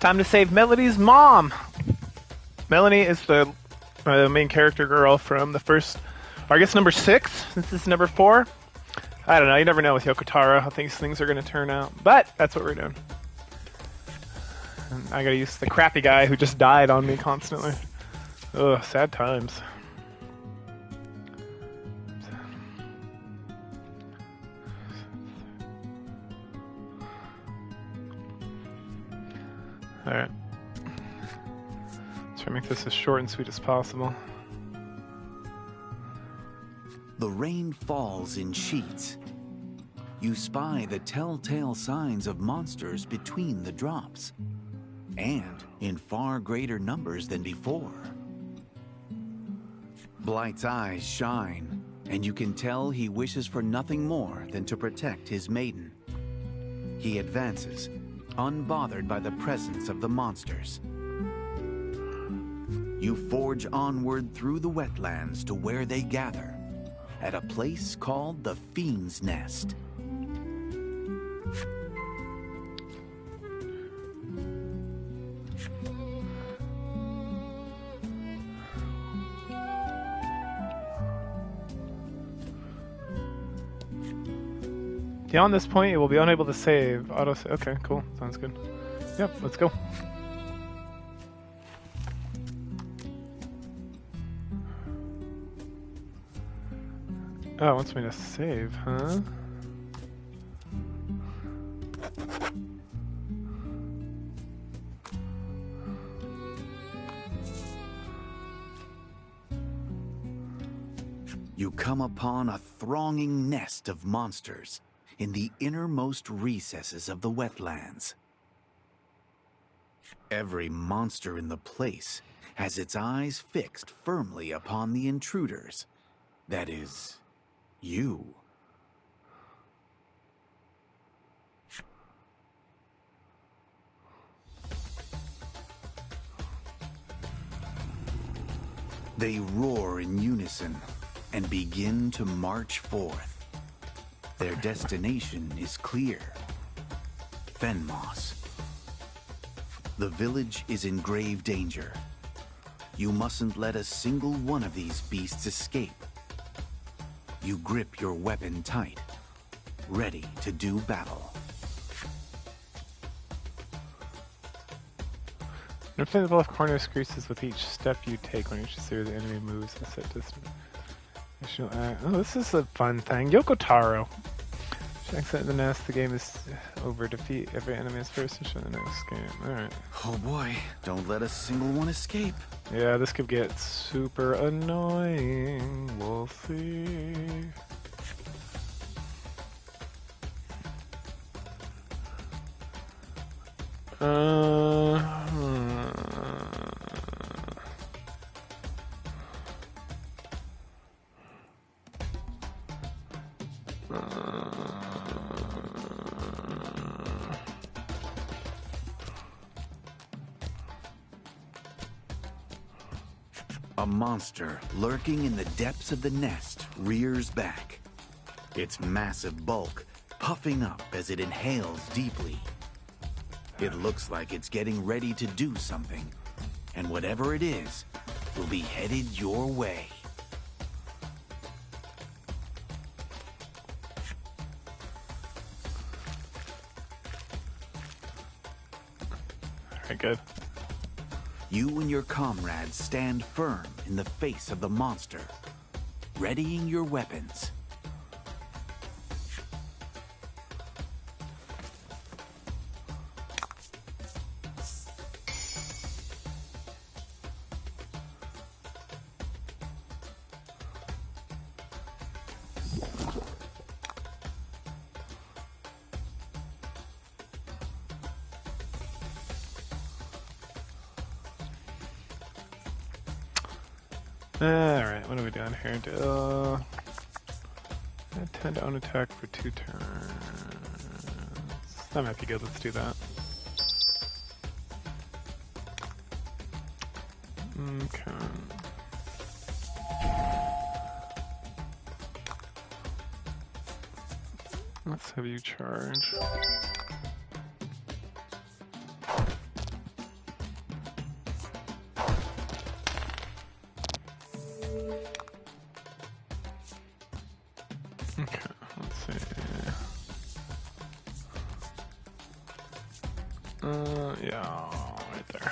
time to save Melody's mom. Melanie is the main character girl from the first, or I guess number 6, since this is number 4. I don't know, you never know with Yoko Taro how things are going to turn out, but that's what we're doing. And I gotta use the crappy guy who just died on me constantly. Ugh, sad times. Alright. Let's try to make this as short and sweet as possible. The rain falls in sheets. You spy the telltale signs of monsters between the drops, and in far greater numbers than before. Blight's eyes shine, and you can tell he wishes for nothing more than to protect his maiden. He advances, unbothered by the presence of the monsters. You forge onward through the wetlands to where they gather, at a place called the Fiend's Nest. Beyond this point, you will be unable to save. Okay, cool. Sounds good. Yep, let's go. Oh, it wants me to save, huh? You come upon a thronging nest of monsters in the innermost recesses of the wetlands. Every monster in the place has its eyes fixed firmly upon the intruders. That is, you. They roar in unison and begin to march forth. Their destination is clear: Fenmoss. The village is in grave danger. You mustn't let a single one of these beasts escape. You grip your weapon tight, ready to do battle. Notice the left corner increases with each step you take when each series of enemy moves a set distance. Oh, this is a fun thing. Yoko Taro. Exit the nest. The game is over. Defeat every enemy is first to show the next game. Alright. Oh boy, don't let a single one escape. Yeah, this could get super annoying. We'll see. A monster lurking in the depths of the nest rears back, its massive bulk puffing up as it inhales deeply. It looks like it's getting ready to do something, and whatever it is will be headed your way. Alright, good. You and your comrades stand firm in the face of the monster, readying your weapons. Alright, what are we doing here? I tend to own attack for 2 turns. That might be good, let's do that. Okay. Let's have you charge. Okay, let's see. Yeah, right there.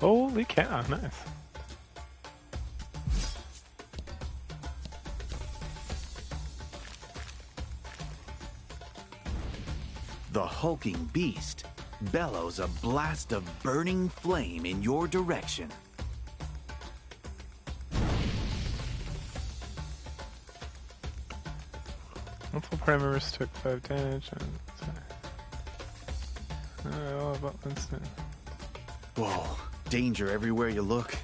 Holy cow, nice. The hulking beast bellows a blast of burning flame in your direction. Multiple prime members took 5 damage and... all about instant. Whoa, danger everywhere you look.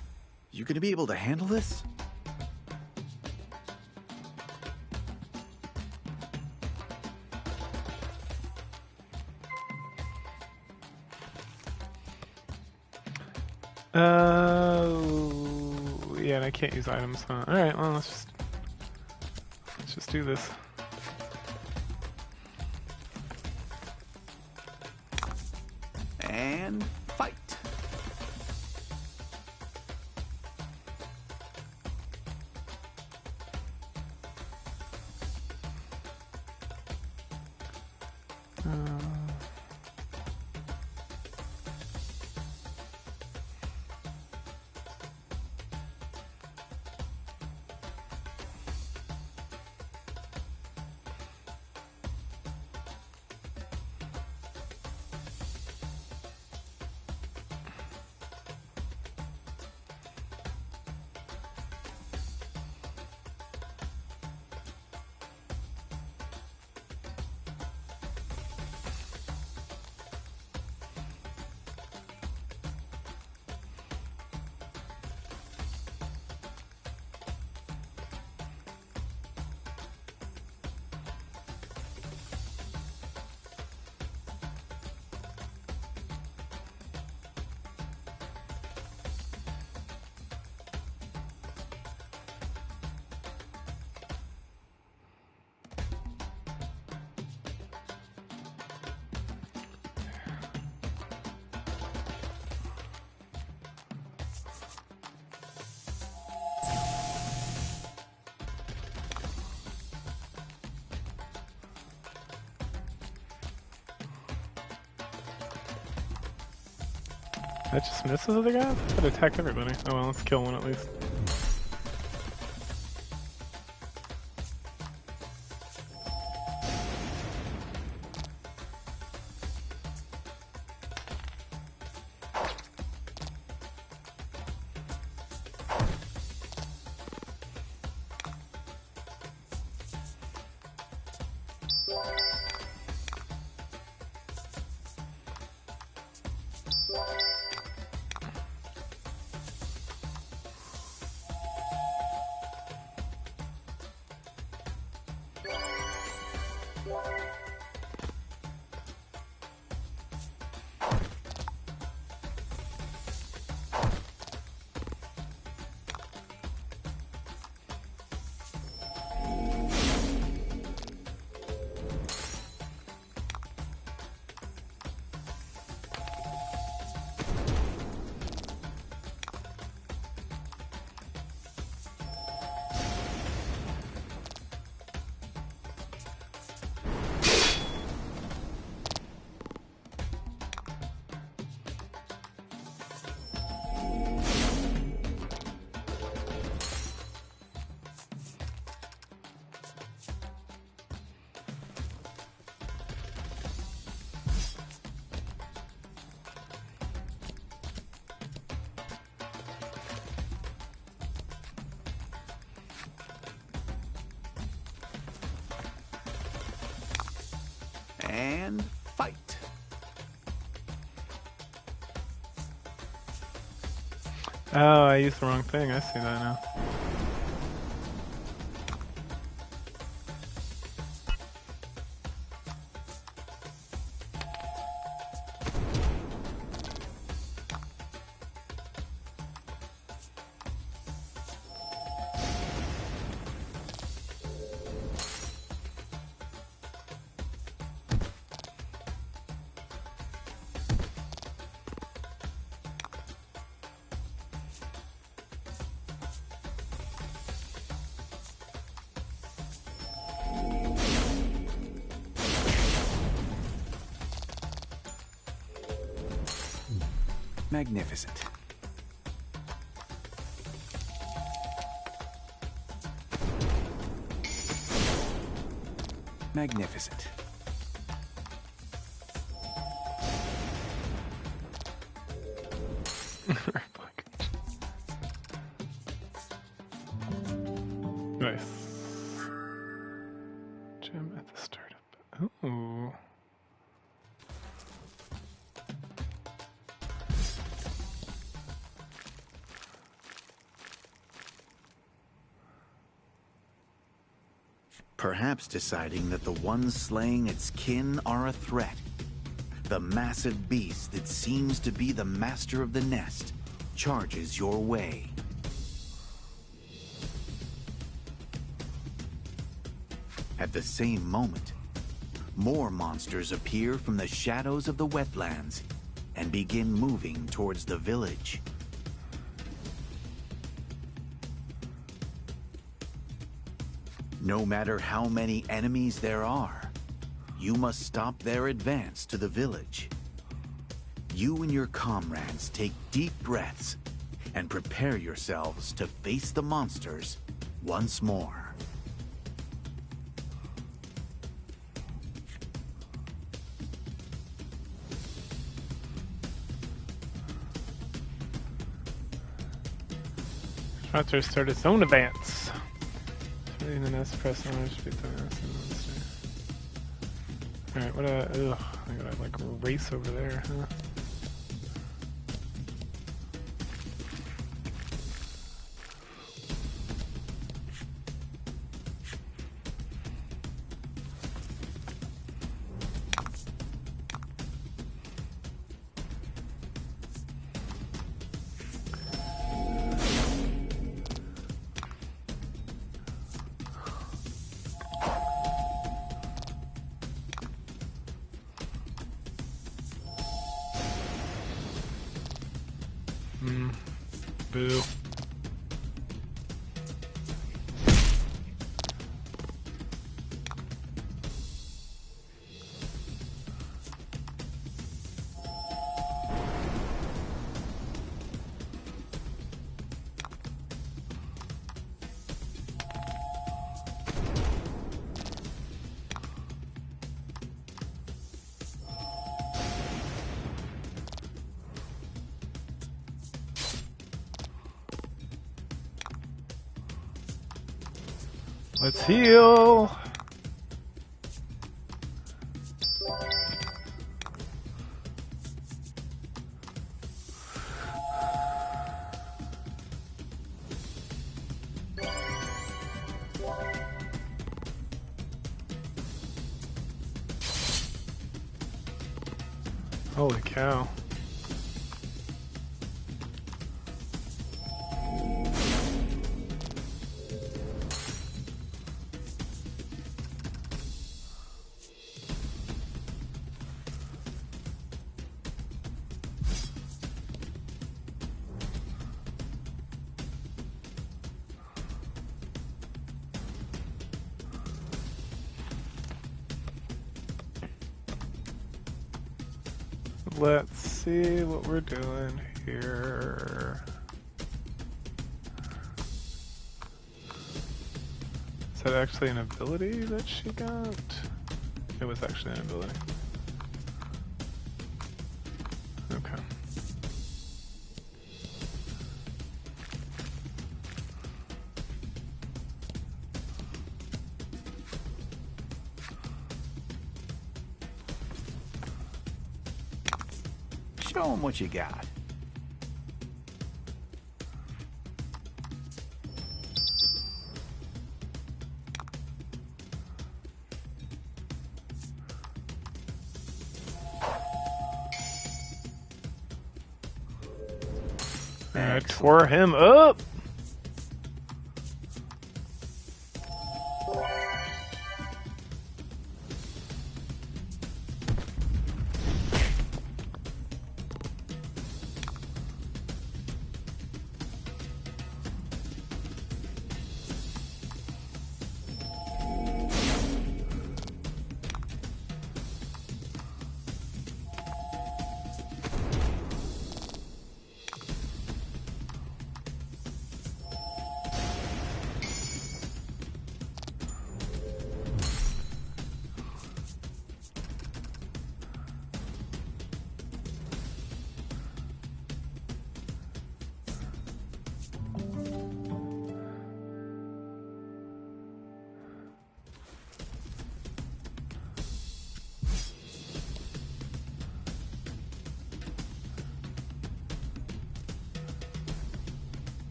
You gonna be able to handle this? Yeah, and I can't use items, huh? Alright, well, let's just do this. And fight. That just misses the guys? That attacked everybody. Oh well, let's kill one at least. And fight. Oh, I used the wrong thing. I see that now. Magnificent. Magnificent. Nice. Gem at the startup. Ooh. Perhaps deciding that the ones slaying its kin are a threat. The massive beast that seems to be the master of the nest charges your way. At the same moment, more monsters appear from the shadows of the wetlands and begin moving towards the village. No matter how many enemies there are, you must stop their advance to the village. You and your comrades take deep breaths and prepare yourselves to face the monsters once more. Monster start its own advance. In the nest, press on should be the nest. Alright, what ugh, I gotta like race over there, huh? Boo. Let's heal. Holy cow. Let's see what we're doing here. Is that actually an ability that she got? It was actually an ability. Okay. Show them what you got. I tore him up.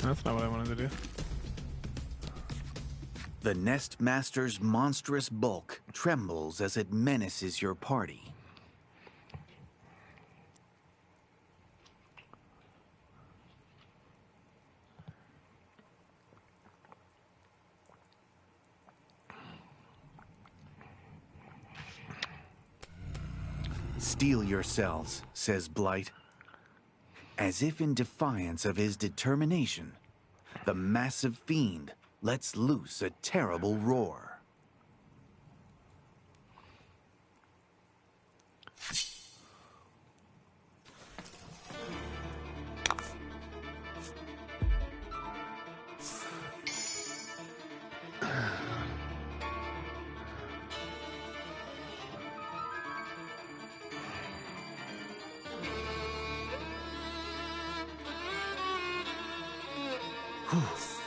That's not what I wanted to do. The Nest Master's monstrous bulk trembles as it menaces your party. Steel yourselves, says Blight. As if in defiance of his determination, the massive fiend lets loose a terrible roar.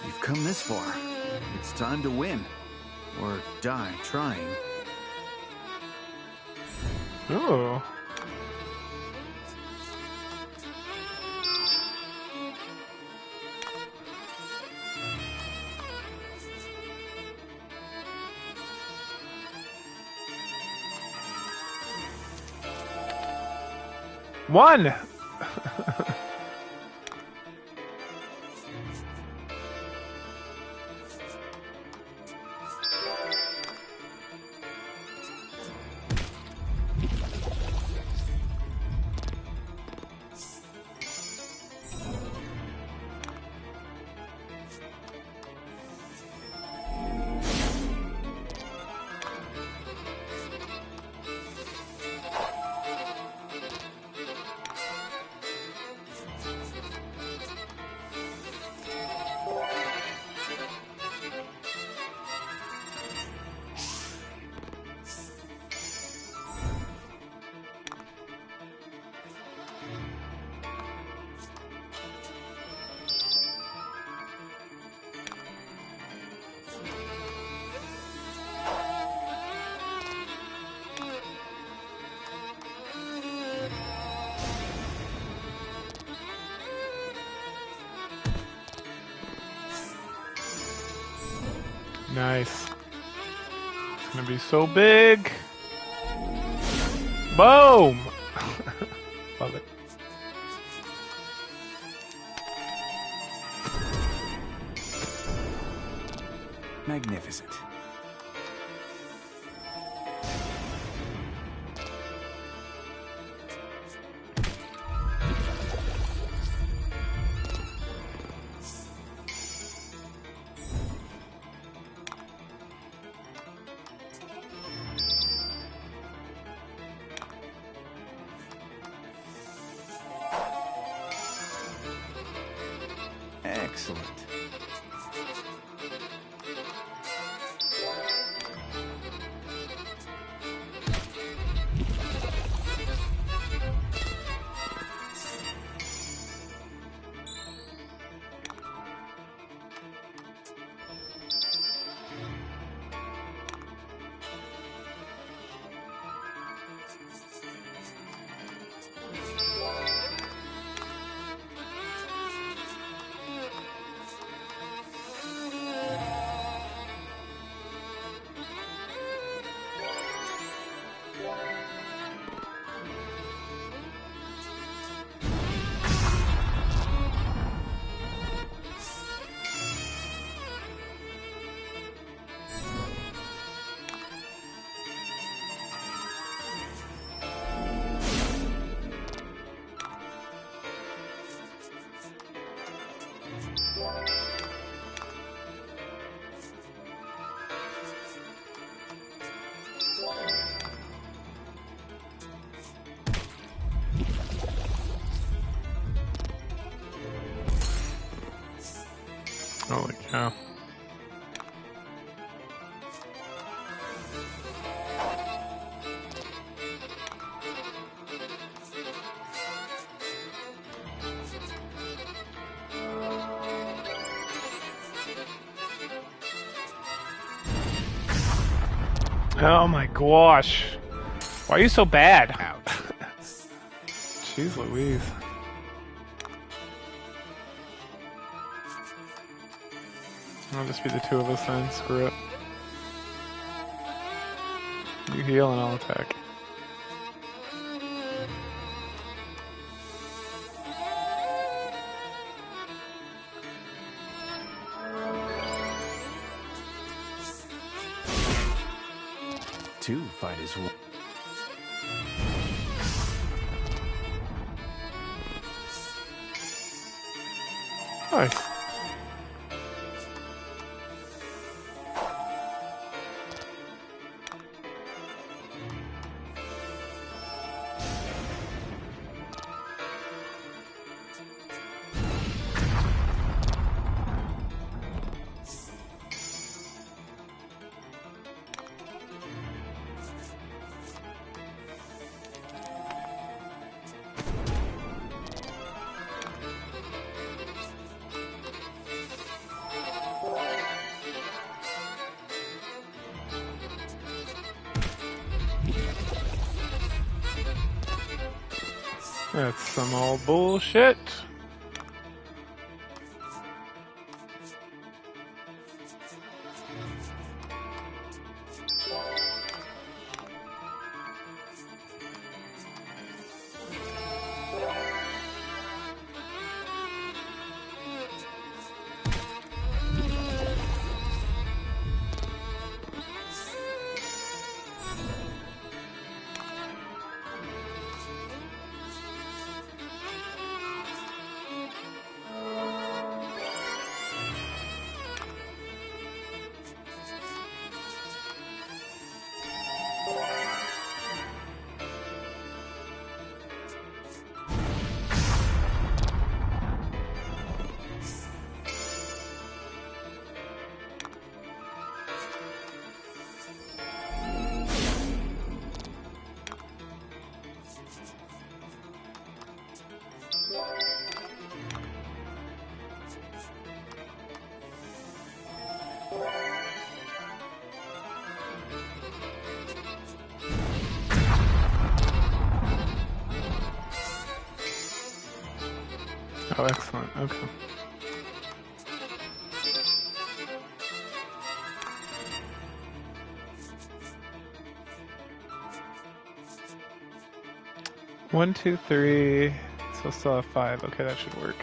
You've come this far. It's time to win. Or die trying. Ooh. One! Nice. It's gonna be so big. Boom! Love it. Magnificent. Excellent. Holy cow. Oh my gosh. Why are you so bad? Ouch. Jeez Louise. I'll just be the two of us then. Screw it. You heal and I'll attack. Two fight as one. Nice. That's some old bullshit. Oh, excellent. Okay. One, two, three. So still have 5. Okay, that should work.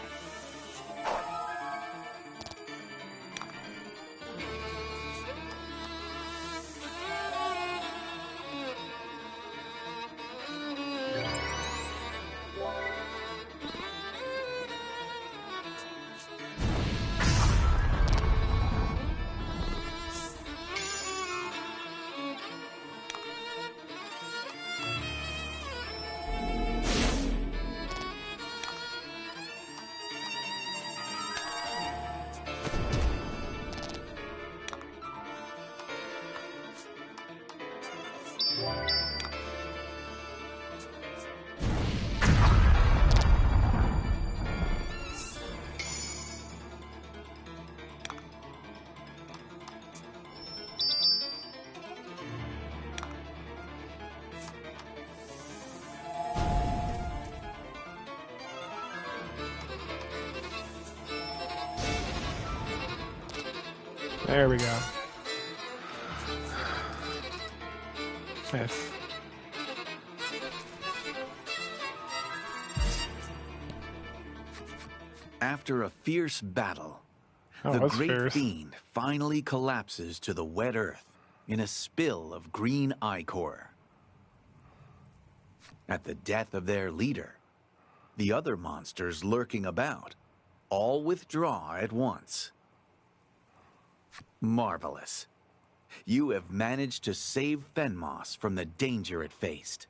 There we go. Yes. After a fierce battle, Oh, the that's great fierce. fiend finally collapses to the wet earth in a spill of green ichor. At the death of their leader, the other monsters lurking about all withdraw at once. Marvelous. You have managed to save Fenmos from the danger it faced.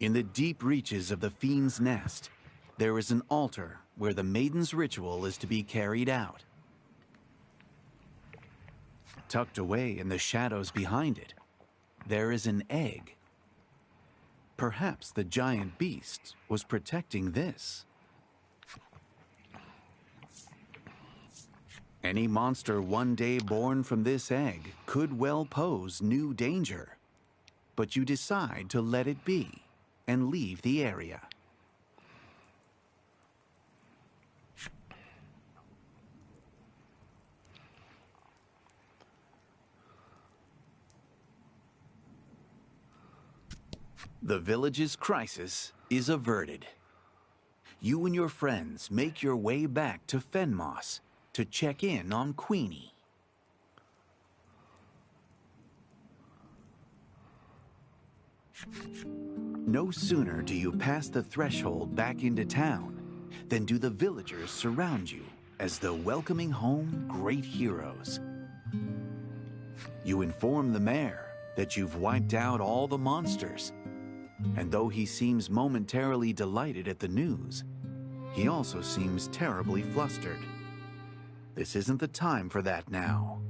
In the deep reaches of the fiend's nest, there is an altar where the Maiden's ritual is to be carried out. Tucked away in the shadows behind it, there is an egg. Perhaps the giant beast was protecting this. Any monster one day born from this egg could well pose new danger. But you decide to let it be and leave the area. The village's crisis is averted. You and your friends make your way back to Fenmoss to check in on Queenie. No sooner do you pass the threshold back into town than do the villagers surround you as though welcoming home great heroes. You inform the mayor that you've wiped out all the monsters, and though he seems momentarily delighted at the news, he also seems terribly flustered. This isn't the time for that now.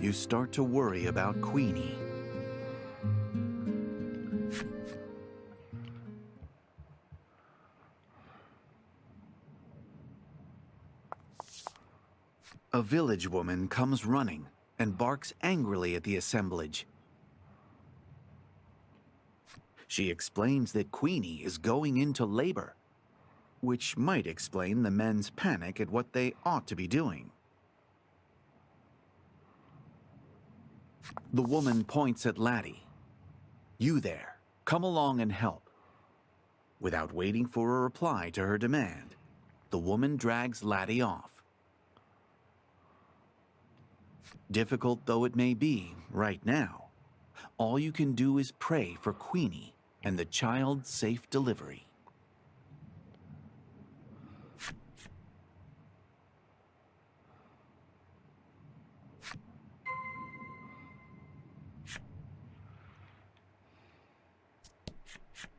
You start to worry about Queenie. A village woman comes running and barks angrily at the assemblage. She explains that Queenie is going into labor, which might explain the men's panic at what they ought to be doing. The woman points at Laddie. "You there, come along and help." Without waiting for a reply to her demand, the woman drags Laddie off. Difficult though it may be right now, all you can do is pray for Queenie and the child's safe delivery.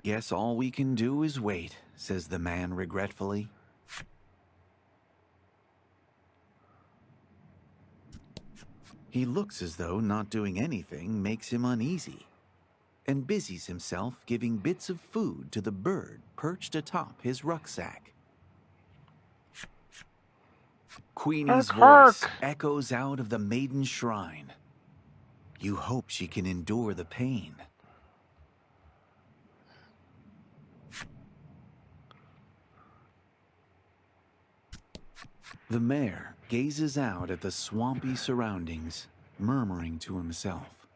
"Guess all we can do is wait," says the man regretfully. He looks as though not doing anything makes him uneasy, and busies himself giving bits of food to the bird perched atop his rucksack. Queenie's voice echoes out of the Maiden shrine. You hope she can endure the pain. The mayor gazes out at the swampy surroundings, murmuring to himself.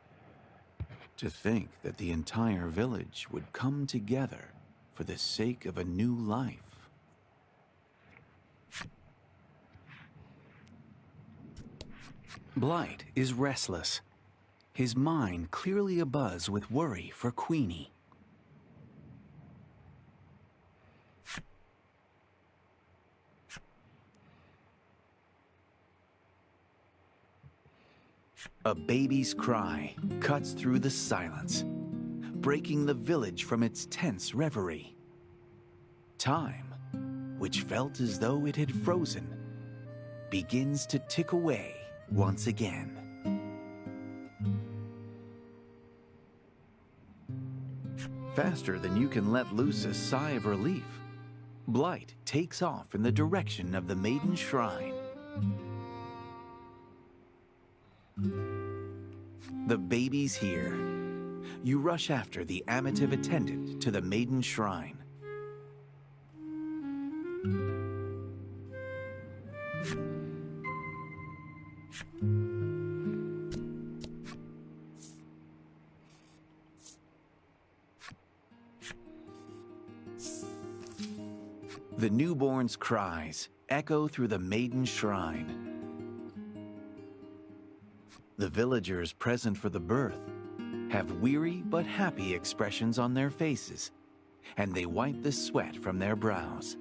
To think that the entire village would come together for the sake of a new life. Blight is restless, his mind clearly abuzz with worry for Queenie. A baby's cry cuts through the silence, breaking the village from its tense reverie. Time which felt as though it had frozen, begins to tick away once again. Faster than you can let loose a sigh of relief, Blight takes off in the direction of the Maiden Shrine. The baby's here. You rush after the amative attendant to the Maiden Shrine. The newborn's cries echo through the Maiden Shrine. The villagers present for the birth have weary but happy expressions on their faces, and they wipe the sweat from their brows.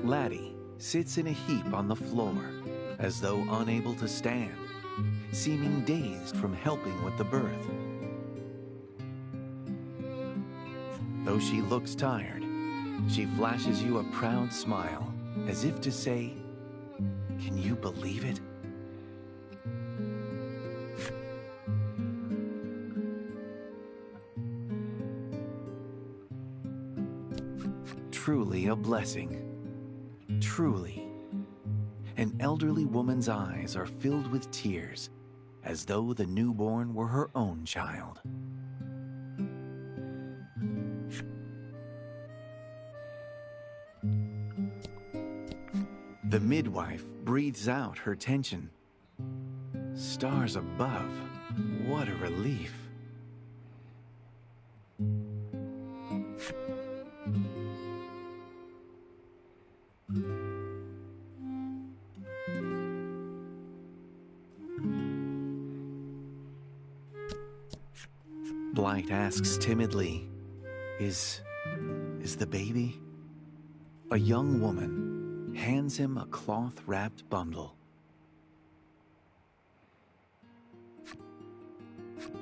Laddie sits in a heap on the floor, as though unable to stand, seeming dazed from helping with the birth. Though she looks tired, she flashes you a proud smile, as if to say, "Can you believe it?" Truly a blessing. Truly. An elderly woman's eyes are filled with tears, as though the newborn were her own child. The midwife breathes out her tension. Stars above, what a relief. Blight asks timidly, Is the baby? A young woman hands him a cloth-wrapped bundle.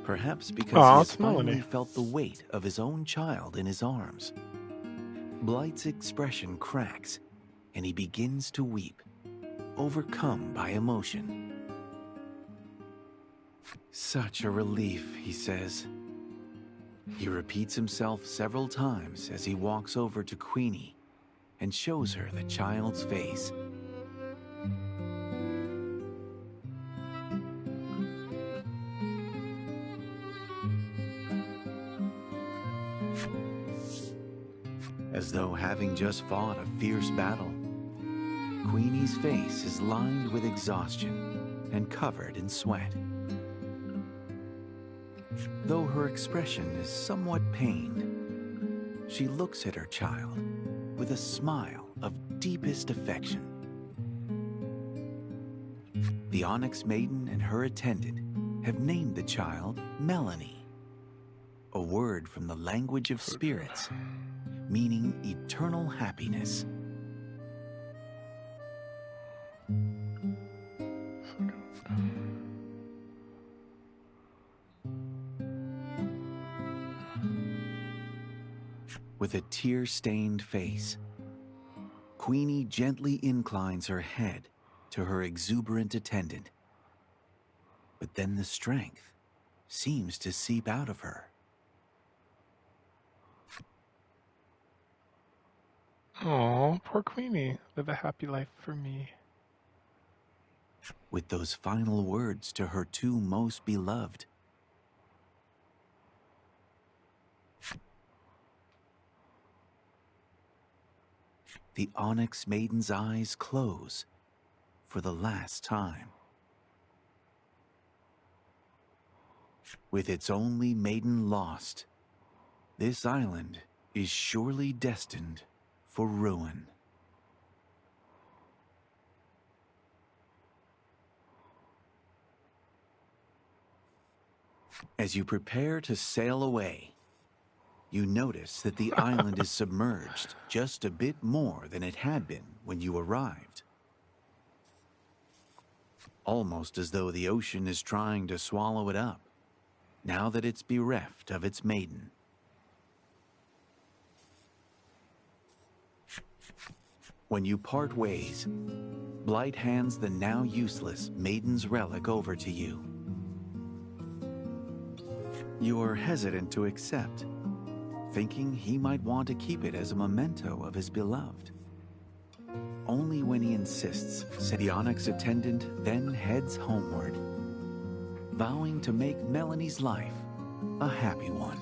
Perhaps because he has finally felt the weight of his own child in his arms. Blight's expression cracks, and he begins to weep, overcome by emotion. Such a relief, he says. He repeats himself several times as he walks over to Queenie and shows her the child's face. As though having just fought a fierce battle, Queenie's face is lined with exhaustion and covered in sweat. Though her expression is somewhat pained, she looks at her child with a smile of deepest affection. The Onyx Maiden and her attendant have named the child Melanie, a word from the language of spirits, meaning eternal happiness. With a tear-stained face, Queenie gently inclines her head to her exuberant attendant. But then the strength seems to seep out of her. Oh, poor Queenie. Live a happy life for me. With those final words to her two most beloved, the Onyx Maiden's eyes close for the last time. With its only maiden lost, this island is surely destined for ruin. As you prepare to sail away, you notice that the island is submerged just a bit more than it had been when you arrived. almost as though the ocean is trying to swallow it up, now that it's bereft of its maiden. When you part ways, Blight hands the now useless Maiden's relic over to you. You're hesitant to accept, thinking he might want to keep it as a memento of his beloved. Only when he insists, the Onyx attendant then heads homeward, vowing to make Melanie's life a happy one.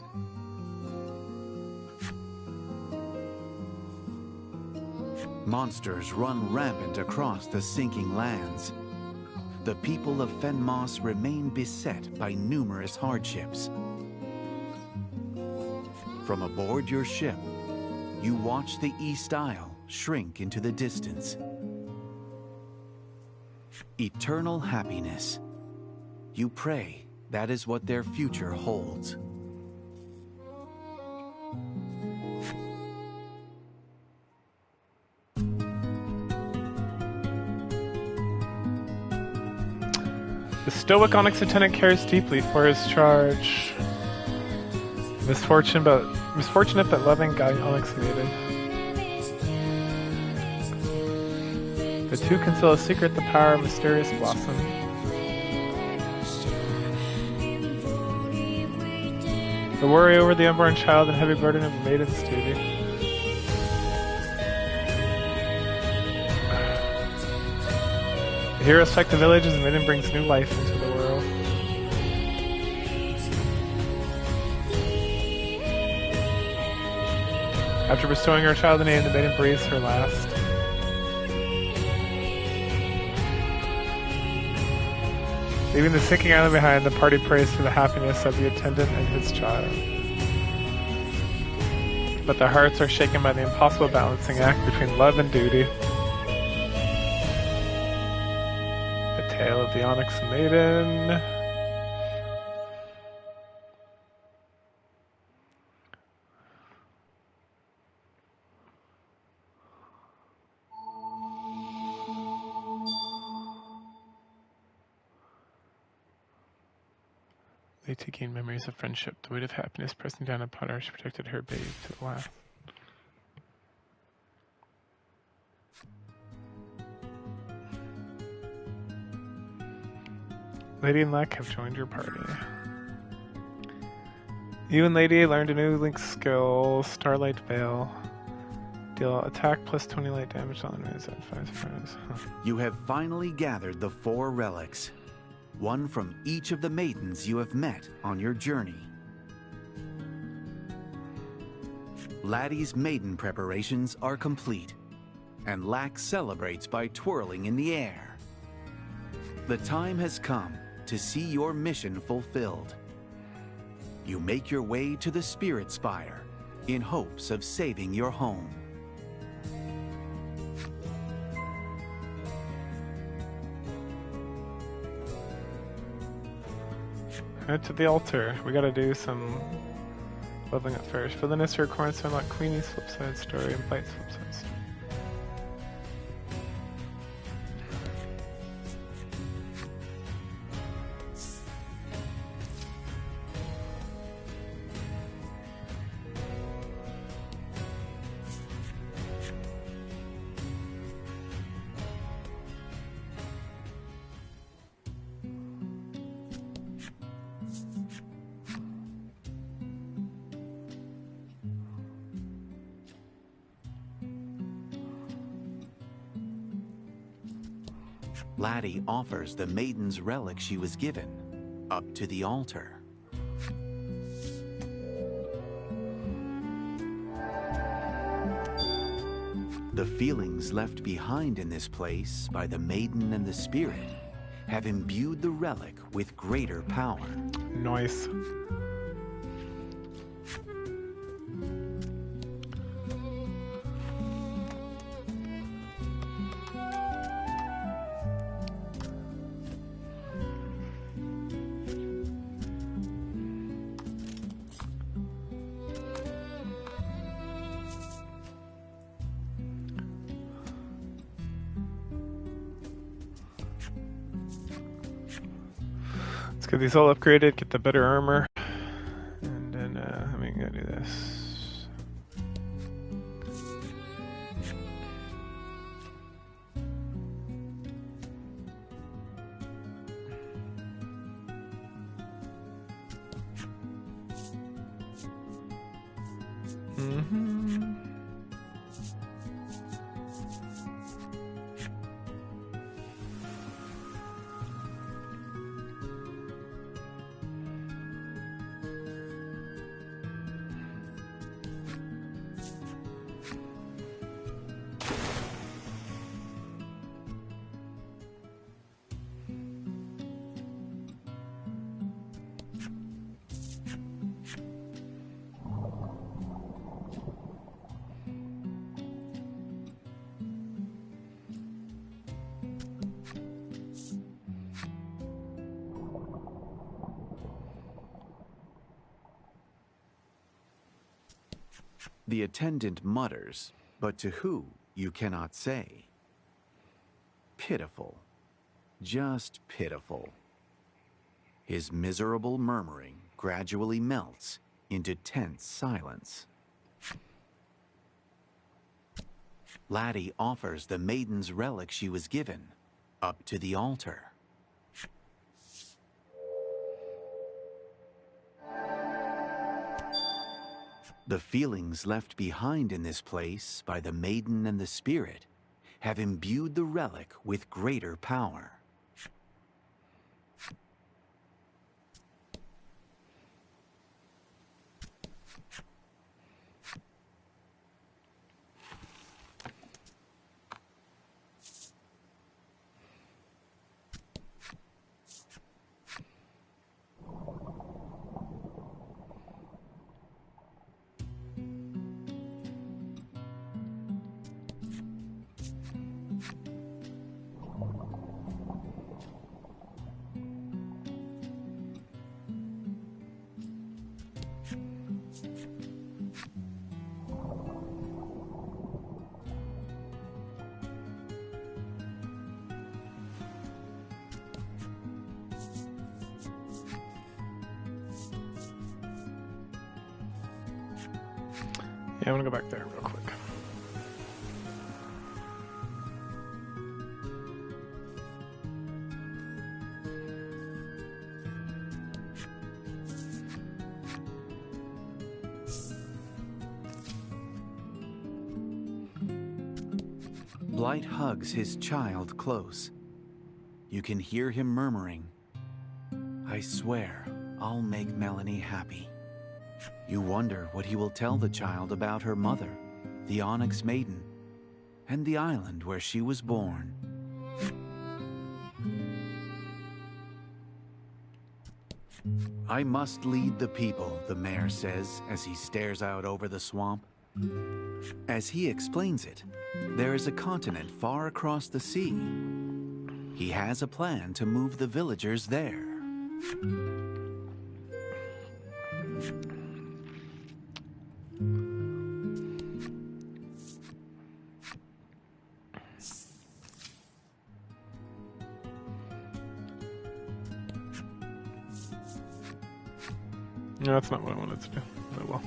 Monsters run rampant across the sinking lands. The people of Fenmoss remain beset by numerous hardships. From aboard your ship, you watch the East Isle shrink into the distance. Eternal happiness. You pray that is what their future holds. The stoic Onyx attendant cares deeply for his charge. Misfortunate but loving guiding Onyx Maiden. The two conceal a secret, the power of mysterious blossom. The worry over the unborn child and heavy burden of a maiden's duty. The hero strike the village as the maiden brings new life into the world. After bestowing her child a name, the maiden breathes her last. Leaving the sinking island behind, the party prays for the happiness of the attendant and his child. But their hearts are shaken by the impossible balancing act between love and duty. The tale of the Onyx Maiden. They to gain memories of friendship, the weight of happiness pressing down upon her, she protected her babe to the last. Lady and Lack have joined your party. You and Lady learned a new link skill, Starlight Veil. Deal attack plus 20 light damage on enemies at 5 frames. You have finally gathered the 4 relics. One from each of the maidens you have met on your journey. Laddie's maiden preparations are complete, and Lack celebrates by twirling in the air. The time has come to see your mission fulfilled. You make your way to the Spirit Spire in hopes of saving your home. Head to the altar. We gotta do some leveling up first. For the necessary coins to unlock Queenie's flipside story and Blight's flipside story. Laddie offers the maiden's relic she was given up to the altar. The feelings left behind in this place by the maiden and the spirit have imbued the relic with greater power. Nice. Let's get these all upgraded, get the better armor, and then I'm gonna do this. The attendant mutters, but to who you cannot say. Pitiful. Just pitiful. His miserable murmuring gradually melts into tense silence. Laddie offers the maiden's relic she was given up to the altar. The feelings left behind in this place by the maiden and the spirit have imbued the relic with greater power. Yeah, I'm gonna go back there real quick. Blight hugs his child close. You can hear him murmuring, "I swear I'll make Melanie happy." You wonder what he will tell the child about her mother, the Onyx Maiden, and the island where she was born. "I must lead the people," the mayor says as he stares out over the swamp. As he explains it, there is a continent far across the sea. He has a plan to move the villagers there. No, that's not what I wanted to do. Oh well.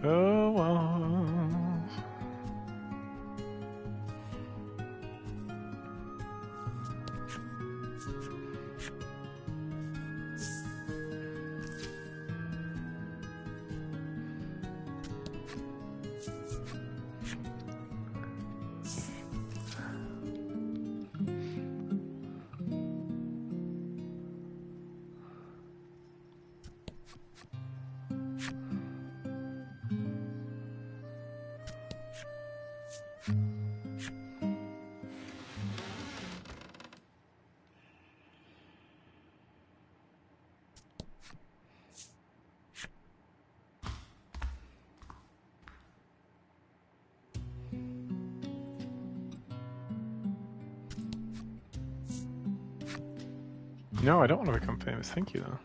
Oh well. No, I don't want to become famous. Thank you, though.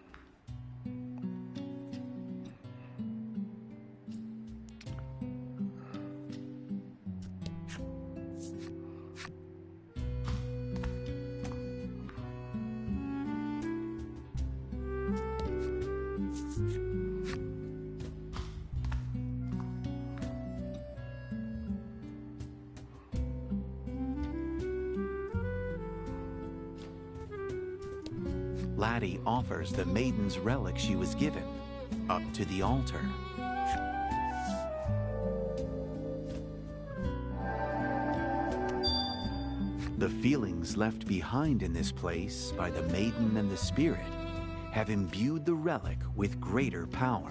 Laddie offers the maiden's relic she was given up to the altar. The feelings left behind in this place by the maiden and the spirit have imbued the relic with greater power.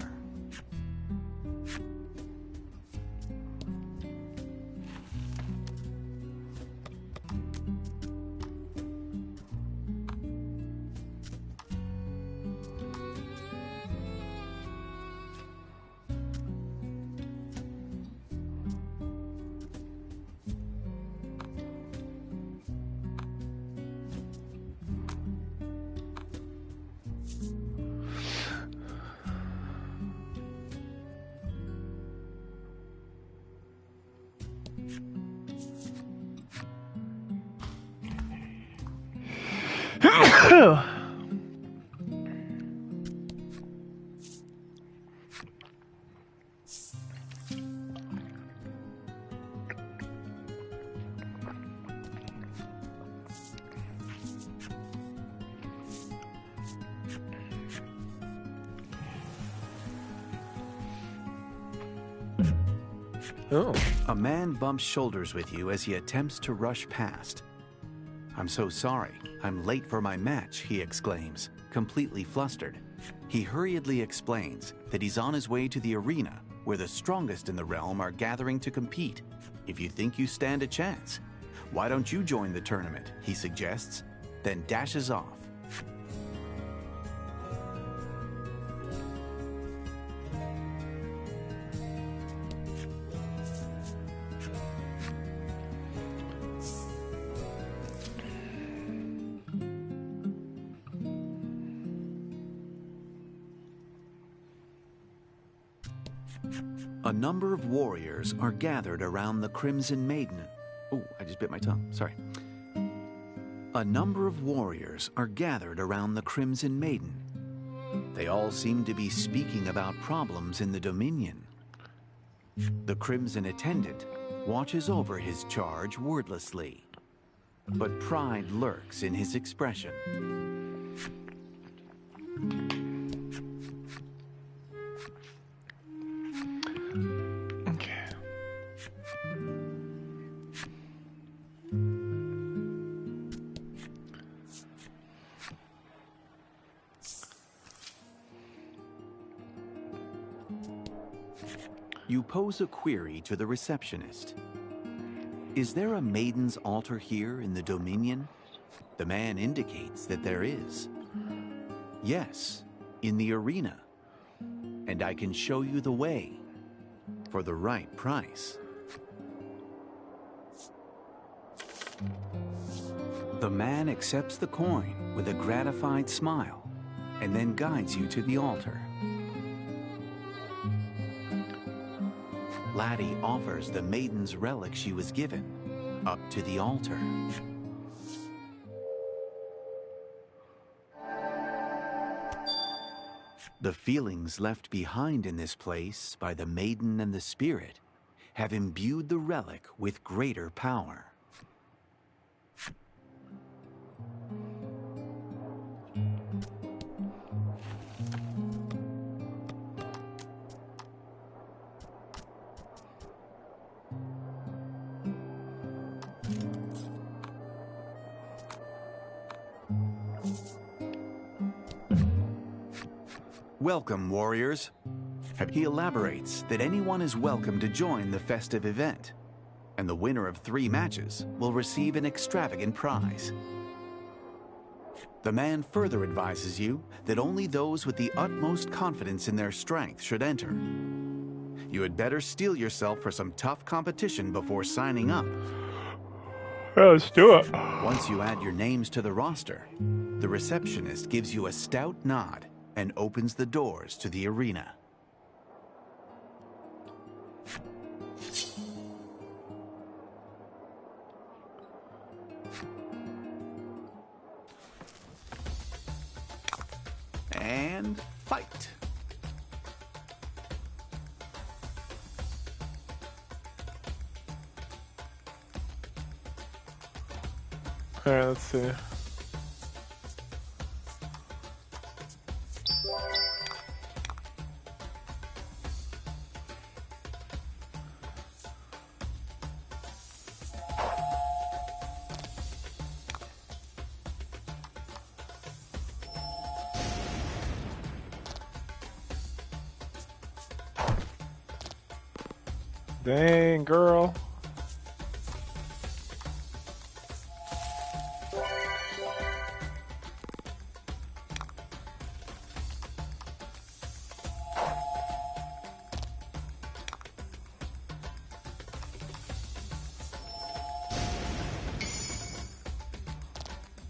Oh. A man bumps shoulders with you as he attempts to rush past. "I'm so sorry. I'm late for my match," he exclaims, completely flustered. He hurriedly explains that he's on his way to the arena where the strongest in the realm are gathering to compete. "If you think you stand a chance, why don't you join the tournament?" he suggests, then dashes off. A number of warriors are gathered around the Crimson Maiden. Oh, I just bit my tongue. Sorry. A number of warriors are gathered around the Crimson Maiden. They all seem to be speaking about problems in the Dominion. The Crimson Attendant watches over his charge wordlessly, but pride lurks in his expression. Okay. You pose a query to the receptionist. "Is there a maiden's altar here in the Dominion?" The man indicates that there is. "Yes, in the arena. And I can show you the way for the right price." The man accepts the coin with a gratified smile and then guides you to the altar. Laddie offers the maiden's relic she was given up to the altar. The feelings left behind in this place by the maiden and the spirit have imbued the relic with greater power. "Welcome, warriors." He elaborates that anyone is welcome to join the festive event, and the winner of 3 matches will receive an extravagant prize. The man further advises you that only those with the utmost confidence in their strength should enter. You had better steel yourself for some tough competition before signing up. Well, let's do it. Once you add your names to the roster, the receptionist gives you a stout nod and opens the doors to the arena. And fight. Alright, let's see. Dang, girl.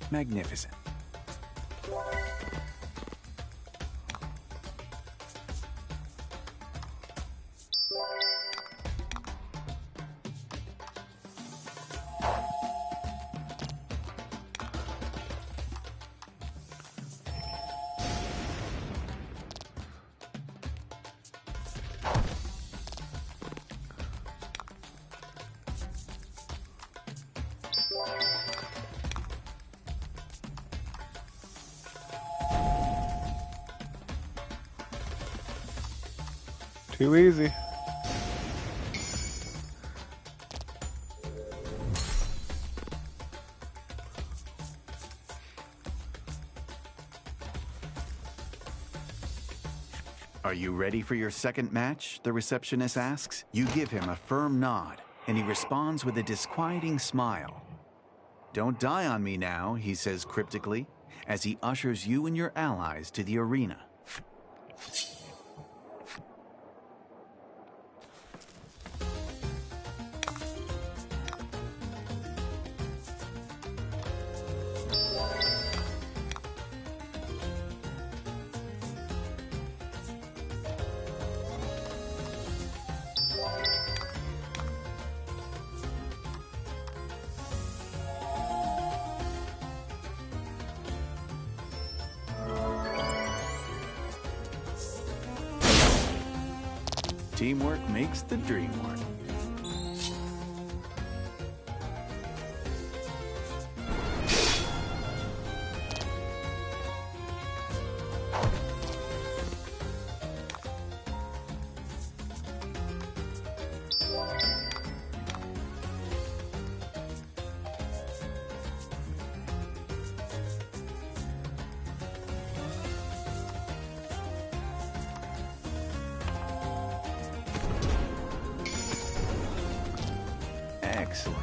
Magnificent. Too easy. Are you ready for your second match? The receptionist asks. You give him a firm nod, and he responds with a disquieting smile. Don't die on me now, he says cryptically, as he ushers you and your allies to the arena. Teamwork makes the dream work. Excellent.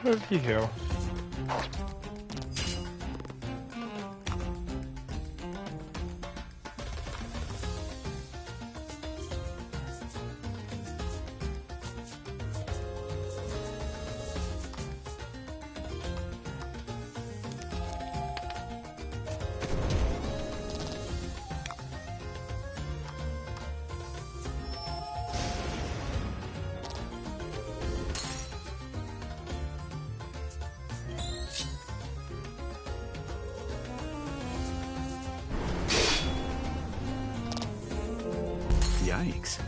Hokey Hill. Yikes.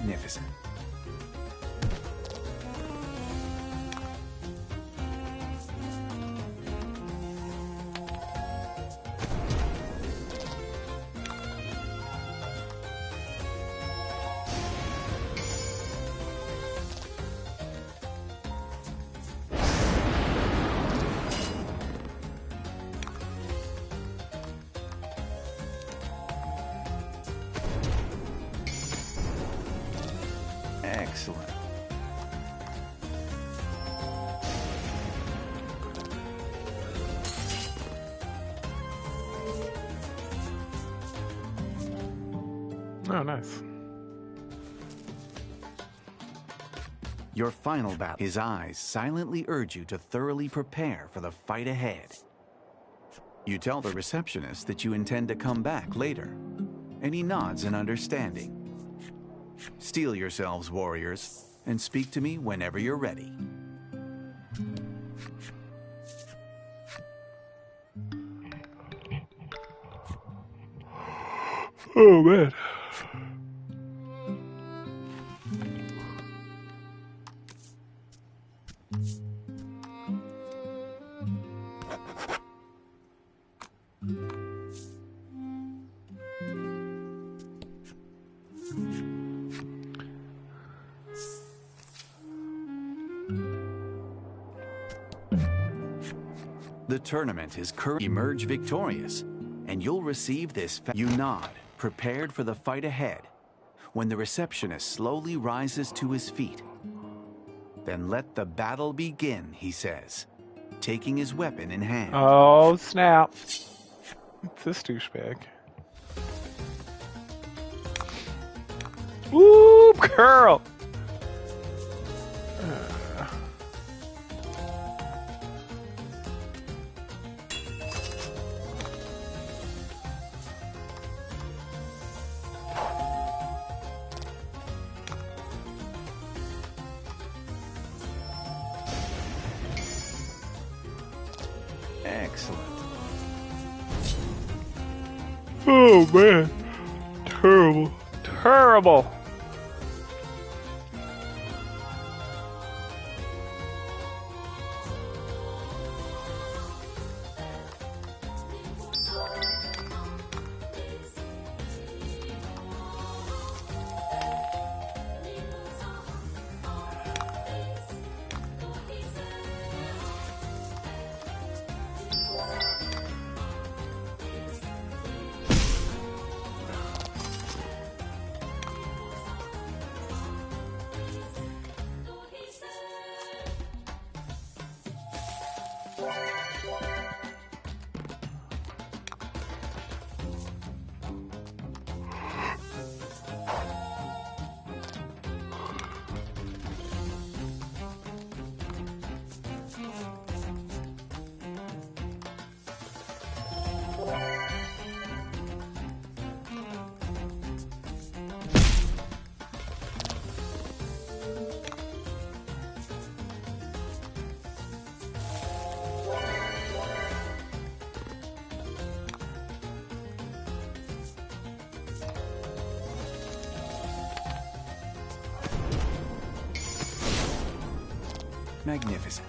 magnificent. Excellent. Oh, nice. Your final battle. His eyes silently urge you to thoroughly prepare for the fight ahead. You tell the receptionist that you intend to come back later, and he nods in understanding. Steel yourselves, warriors, and speak to me whenever you're ready. Oh, man. The tournament is currently emerge victorious, and you'll receive this. You nod, prepared for the fight ahead, when the receptionist slowly rises to his feet. Then let the battle begin, he says, taking his weapon in hand. Oh, snap. It's this douchebag. Woo, girl! Excellent. Oh, man. Terrible. Terrible. Magnificent.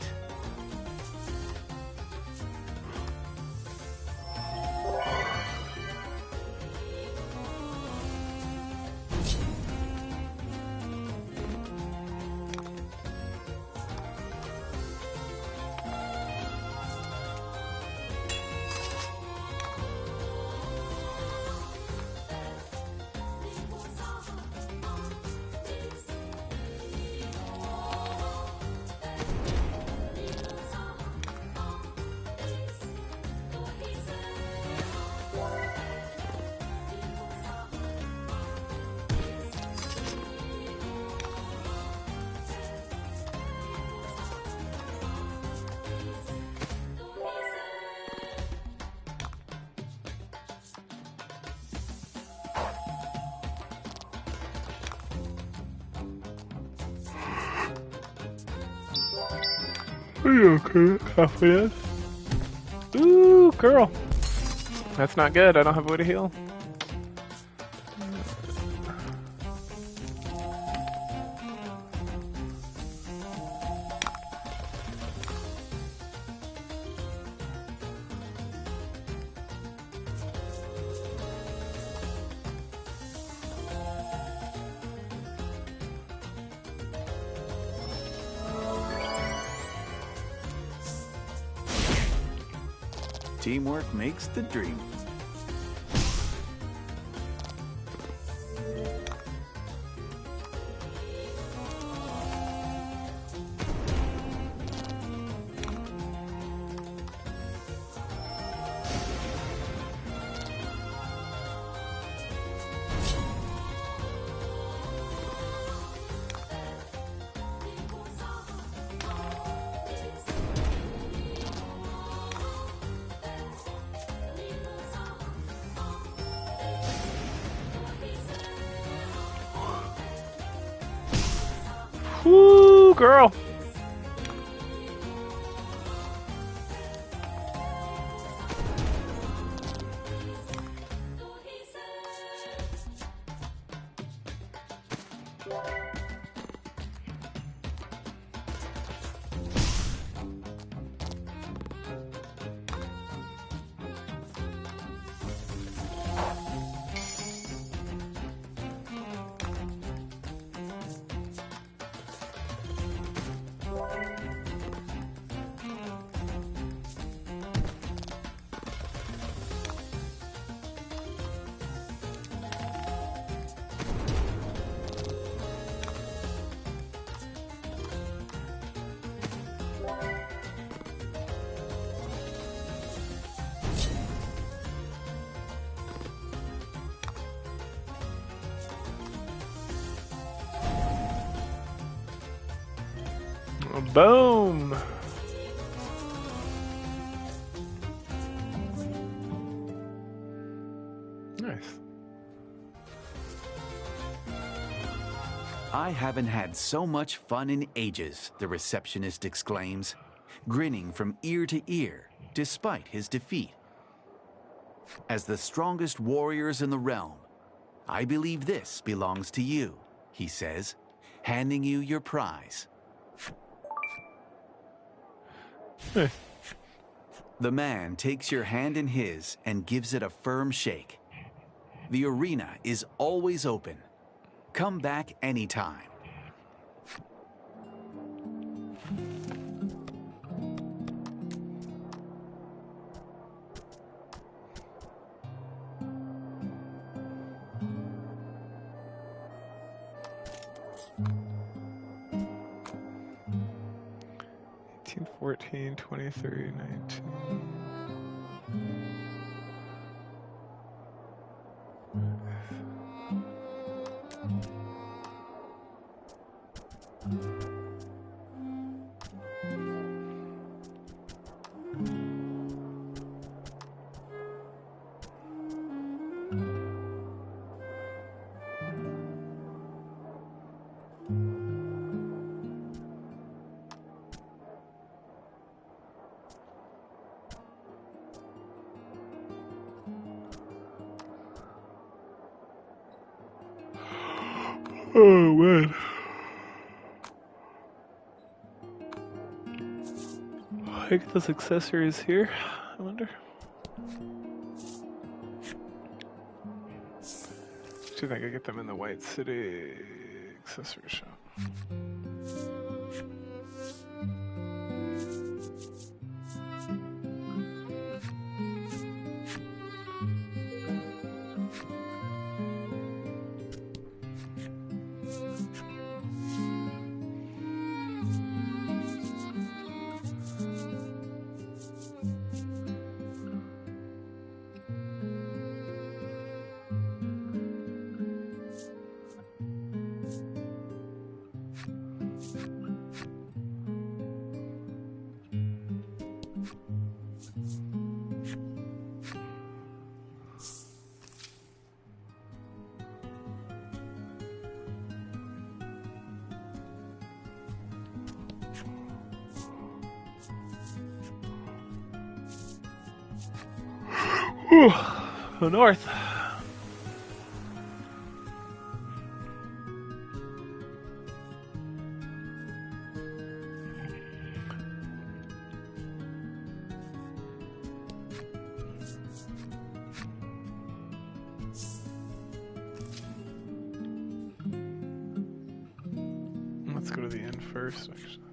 Are you okay? Confidence? Ooh, girl. That's not good. I don't have a way to heal. Teamwork makes the dream. Woo, girl! Boom! Nice. I haven't had so much fun in ages, the receptionist exclaims, grinning from ear to ear despite his defeat. As the strongest warriors in the realm, I believe this belongs to you, he says, handing you your prize. The man takes your hand in his and gives it a firm shake. The arena is always open. Come back anytime. Eighteen, 14, 23, 19. Oh, man. I get those accessories here, I wonder. Do you think I get them in the White City accessory shop? Whew. Go north. Let's go to the inn first, actually.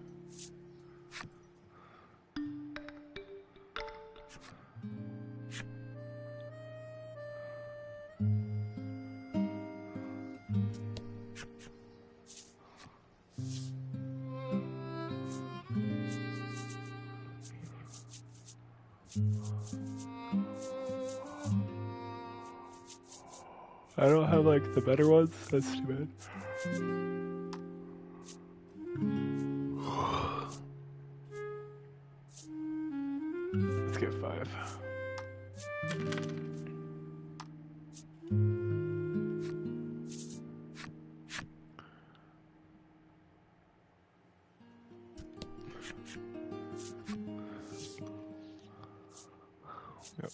I don't have like the better ones. That's too bad. Let's get 5. Yep.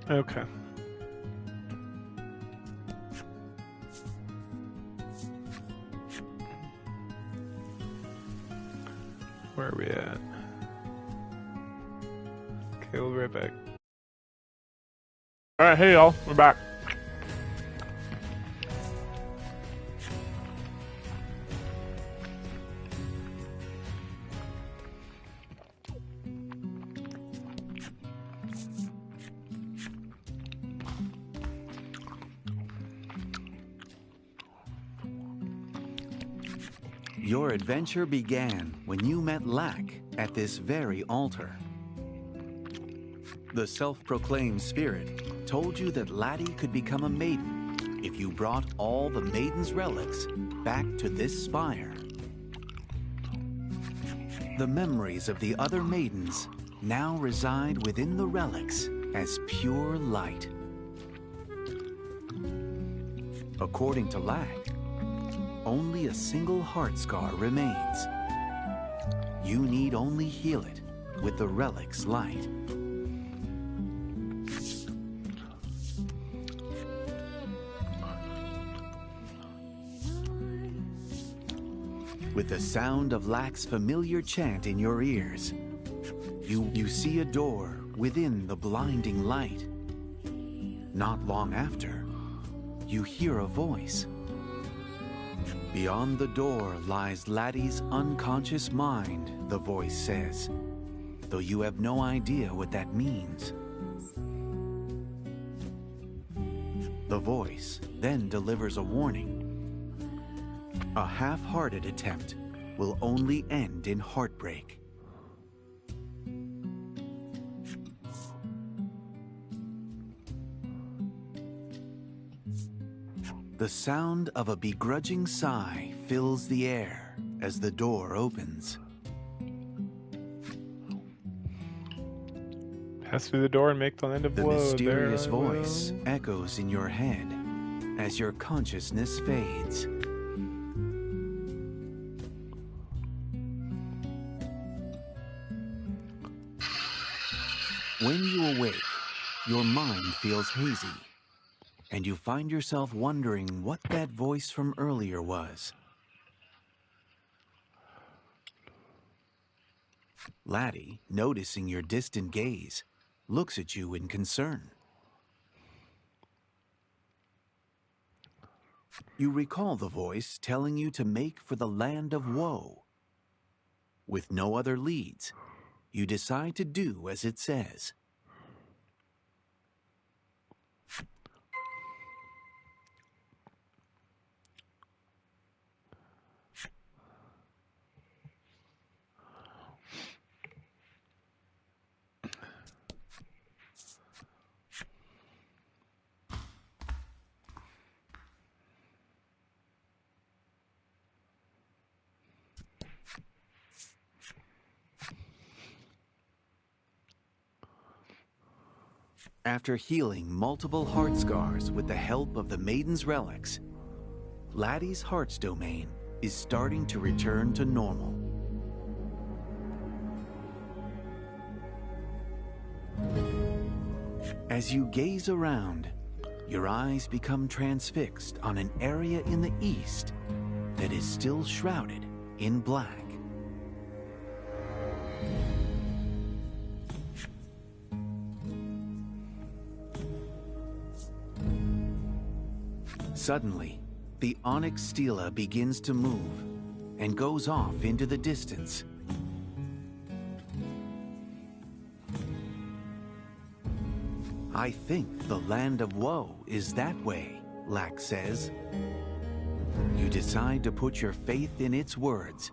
Okay. Where are we at? Okay, we'll be right back. Alright, hey y'all, we're back. Your adventure began when you met Lack at this very altar. The self-proclaimed spirit told you that Laddie could become a maiden if you brought all the Maiden's relics back to this spire. The memories of the other maidens now reside within the relics as pure light. According to Lack, only a single heart scar remains. You need only heal it with the relic's light. With the sound of Lack's familiar chant in your ears, you see a door within the blinding light. Not long after, you hear a voice. Beyond the door lies Laddie's unconscious mind, the voice says, though you have no idea what that means. The voice then delivers a warning. A half-hearted attempt will only end in heartbreak. The sound of a begrudging sigh fills the air as the door opens. Pass through the door and make the land of The woe. mysterious voice echoes in your head as your consciousness fades. When you awake, your mind feels hazy, and you find yourself wondering what that voice from earlier was. Laddie, noticing your distant gaze, looks at you in concern. You recall the voice telling you to make for the land of woe. With no other leads, you decide to do as it says. After healing multiple heart scars with the help of the Maiden's relics, Laddie's heart's domain is starting to return to normal. As you gaze around, your eyes become transfixed on an area in the east that is still shrouded in black. Suddenly, the onyx stela begins to move and goes off into the distance. I think the land of woe is that way, Lack says. You decide to put your faith in its words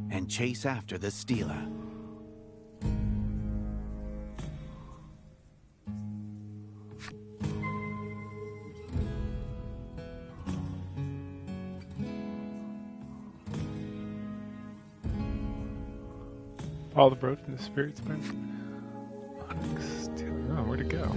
and chase after the stela. Follow the road from the spirit's bend. Oh, where'd it go?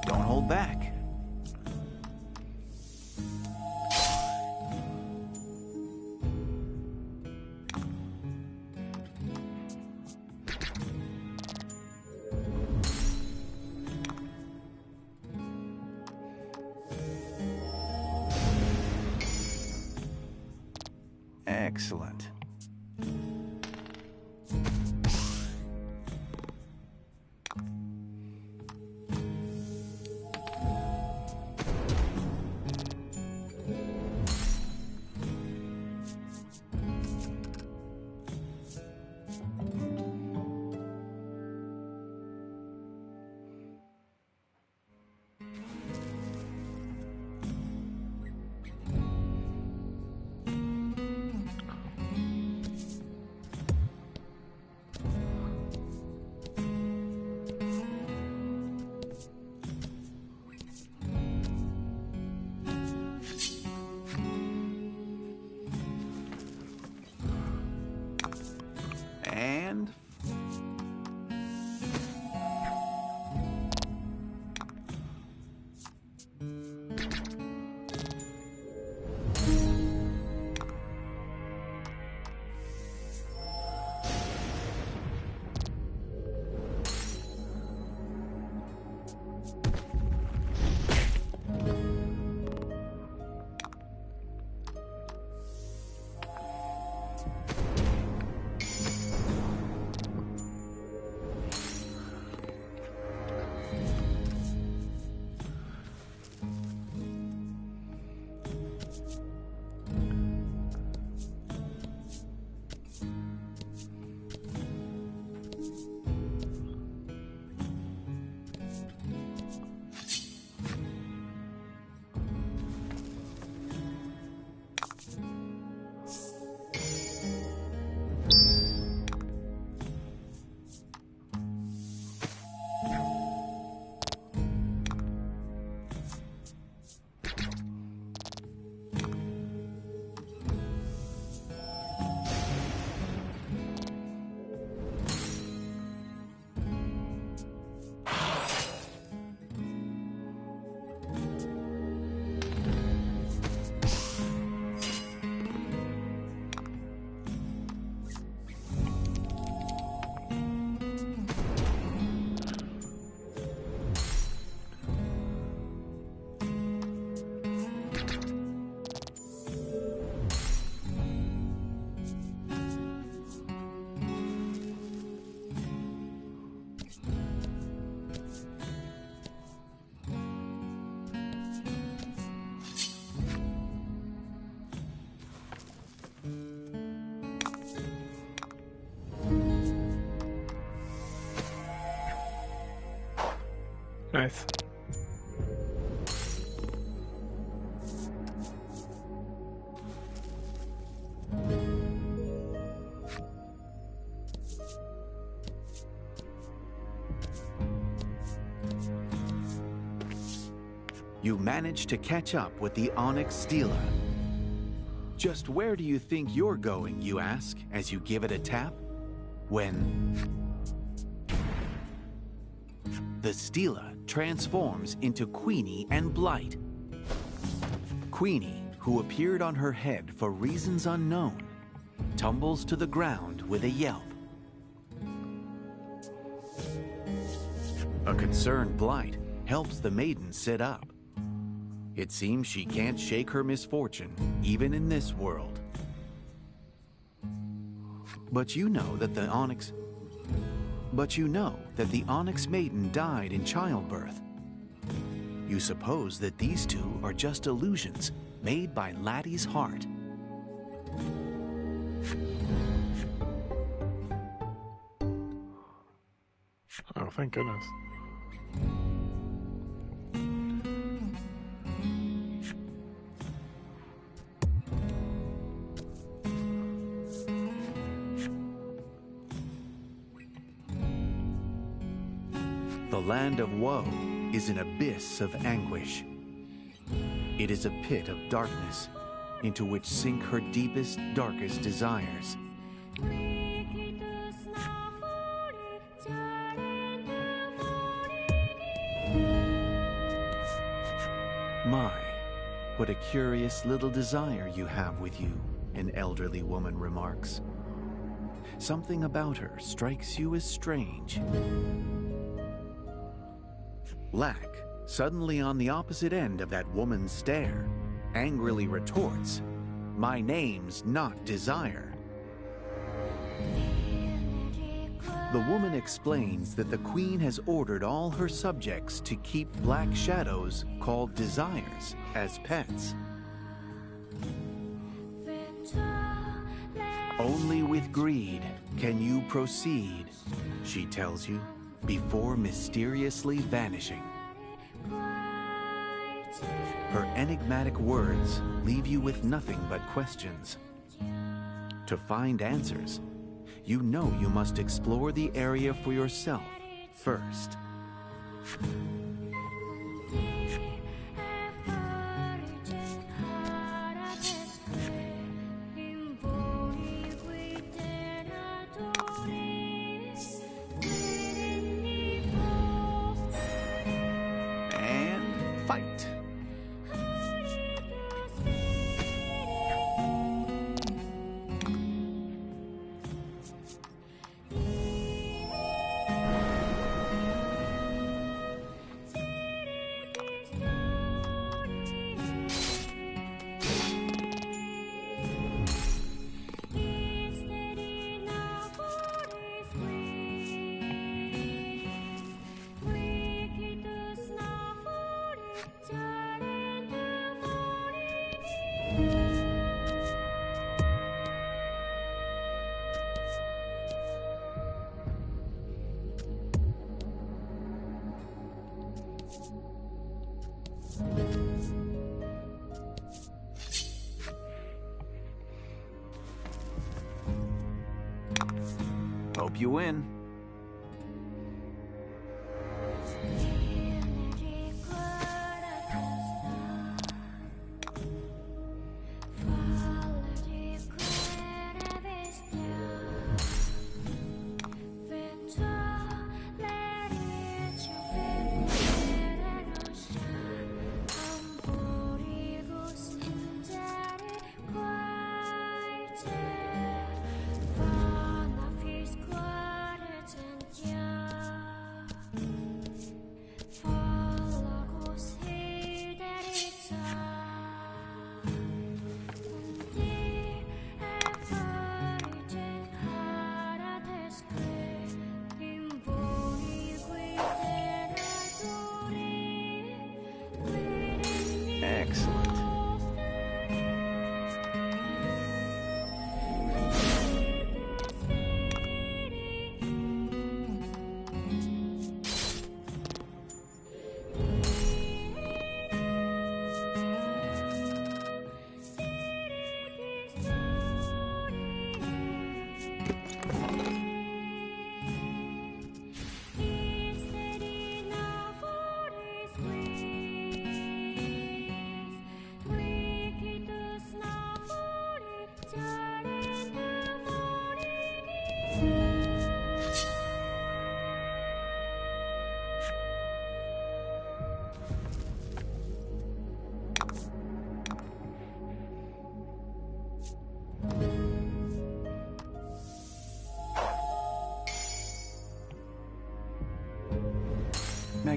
Don't hold back. Excellent. Nice. You manage to catch up with the Onyx Stealer. Just where do you think you're going, you ask, as you give it a tap? When the Stealer transforms into Queenie and Blight. Queenie, who appeared on her head for reasons unknown, tumbles to the ground with a yelp. A concerned Blight helps the Maiden sit up. It seems she can't shake her misfortune, even in this world. But you know that the Onyx Maiden died in childbirth. You suppose that these two are just illusions made by Laddie's heart. Oh, thank goodness. The land of woe is an abyss of anguish. It is a pit of darkness into which sink her deepest, darkest desires. My, what a curious little desire you have with you, an elderly woman remarks. Something about her strikes you as strange. Lack, suddenly on the opposite end of that woman's stare, angrily retorts, "My name's not Desire." The woman explains that the Queen has ordered all her subjects to keep black shadows called Desires as pets. Only with greed can you proceed, she tells you, before mysteriously vanishing. Her enigmatic words leave you with nothing but questions. To find answers, you know you must explore the area for yourself first. Hope you win. Excellent.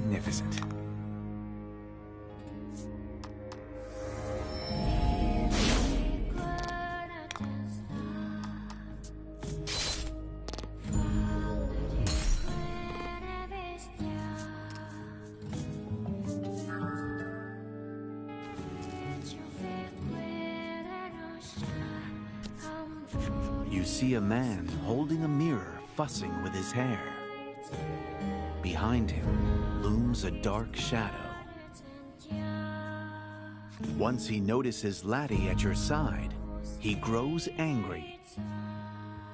Magnificent. You see a man holding a mirror, fussing with his hair. Behind him looms a dark shadow. Once he notices Laddie at your side, he grows angry.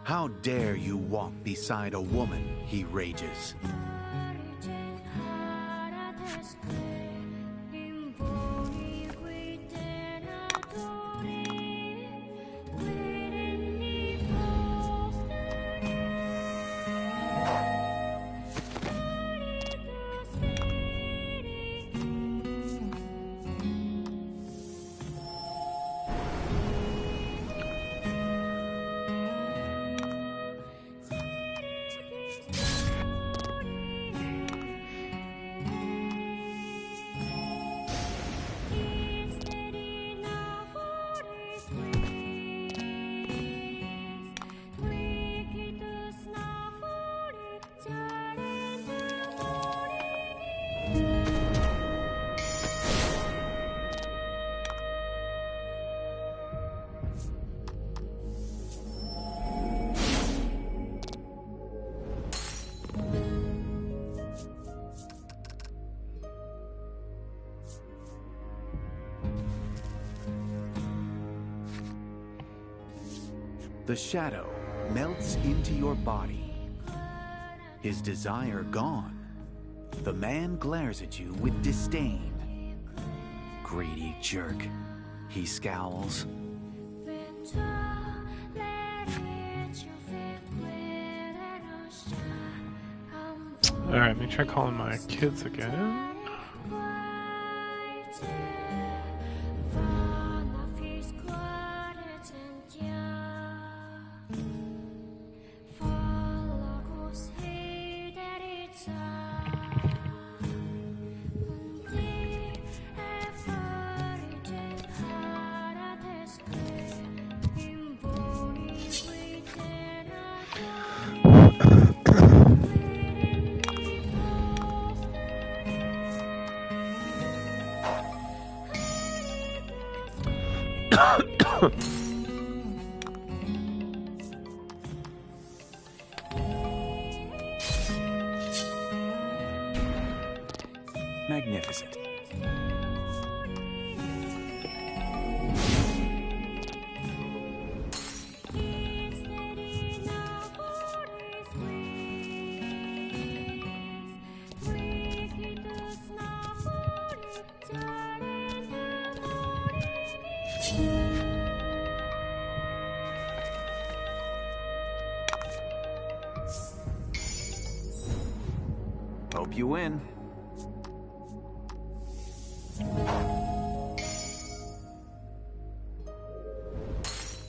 How dare you walk beside a woman, he rages. The shadow melts into your body. His desire gone, the man glares at you with disdain. Greedy jerk, he scowls. Alright, let me try calling my kids again. Magnificent. Hope you win.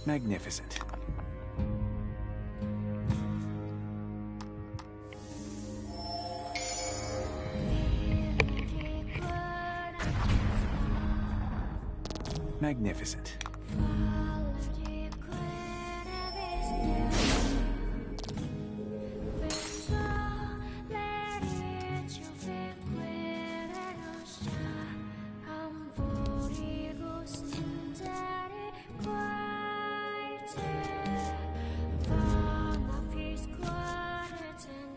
Magnificent. Magnificent.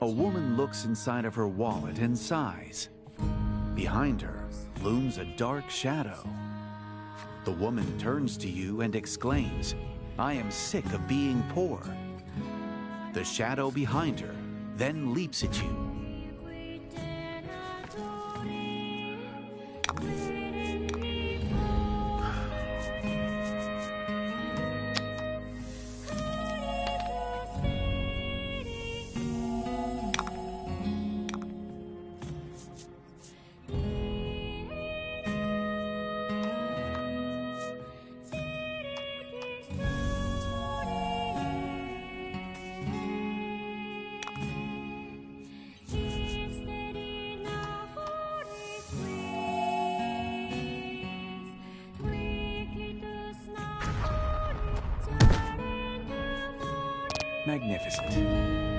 A woman looks inside of her wallet and sighs. Behind her looms a dark shadow. The woman turns to you and exclaims, "I am sick of being poor." The shadow behind her then leaps at you. Magnificent.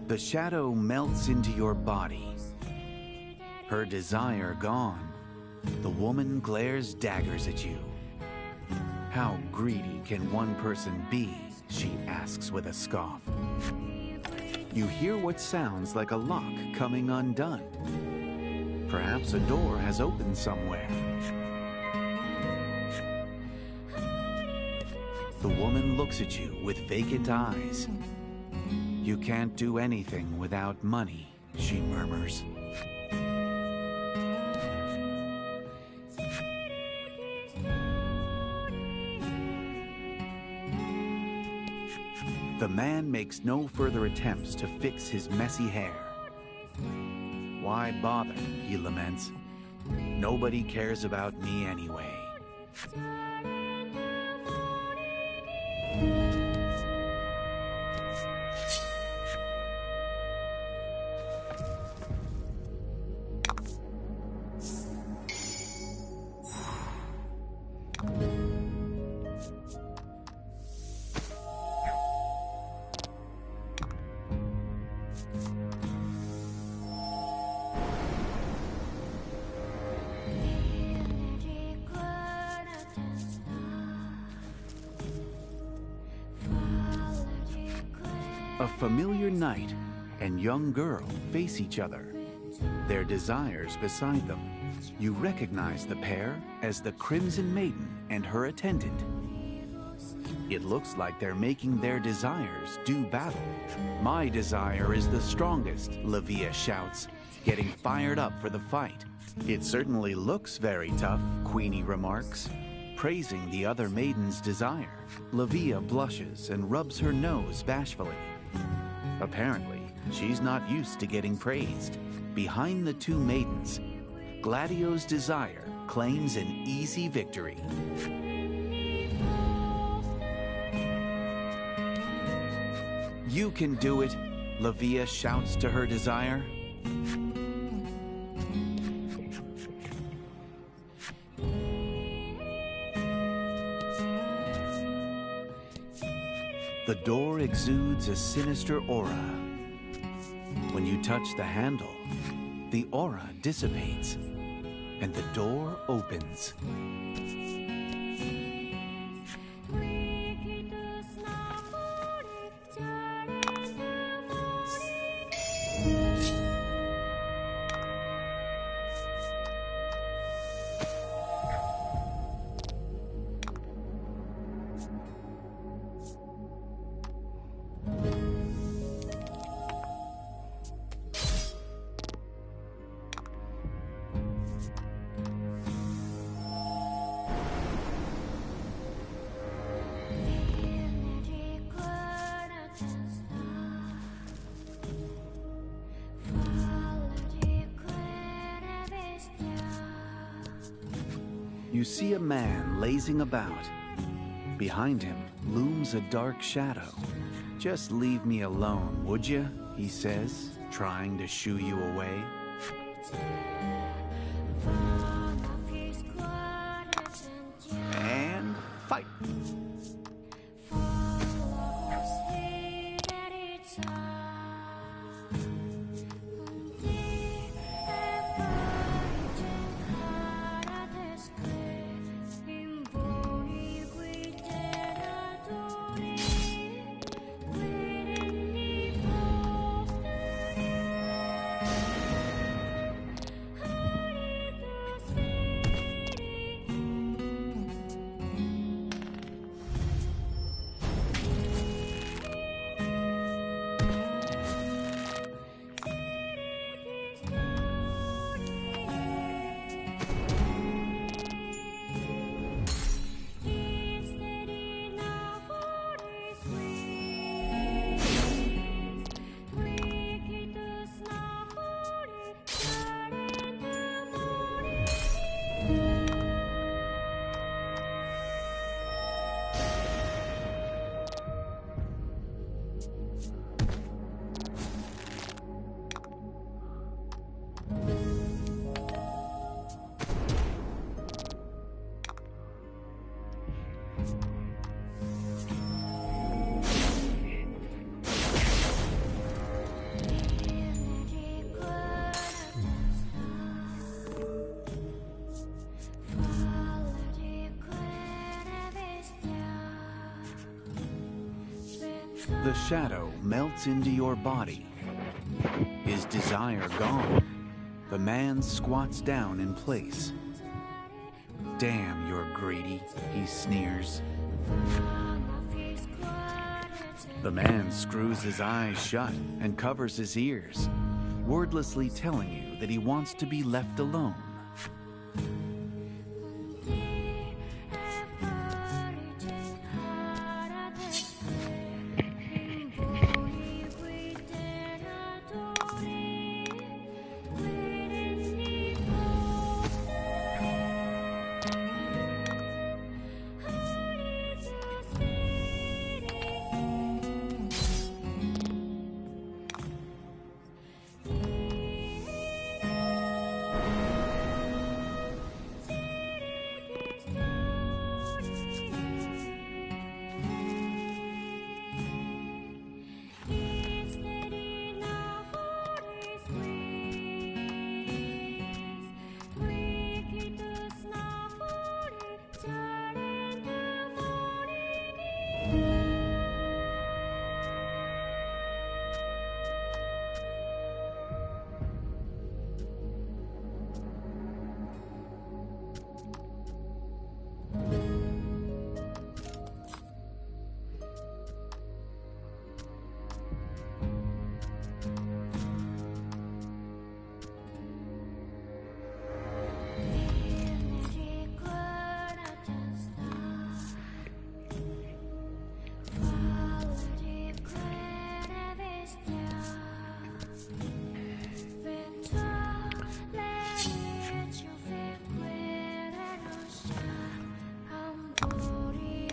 The shadow melts into your body. Her desire gone, the woman glares daggers at you. How greedy can one person be? She asks with a scoff. You hear what sounds like a lock coming undone. Perhaps a door has opened somewhere. The woman looks at you with vacant eyes. You can't do anything without money, she murmurs. The man makes no further attempts to fix his messy hair. Why bother, he laments. Nobody cares about me anyway. A familiar knight and young girl face each other, their desires beside them. You recognize the pair as the Crimson Maiden and her attendant. It looks like they're making their desires do battle. My desire is the strongest, Lavia shouts, getting fired up for the fight. It certainly looks very tough, Queenie remarks, praising the other maiden's desire. Lavia blushes and rubs her nose bashfully. Apparently, she's not used to getting praised. Behind the two maidens, Gladio's desire claims an easy victory. You can do it, Lavia shouts to her desire. The door exudes a sinister aura. When you touch the handle, the aura dissipates, and the door opens. You see a man lazing about. Behind him looms a dark shadow. Just leave me alone, would you? He says, trying to shoo you away. And fight! The shadow melts into your body. His desire gone, the man squats down in place. Damn, you're greedy, he sneers. The man screws his eyes shut and covers his ears, wordlessly telling you that he wants to be left alone.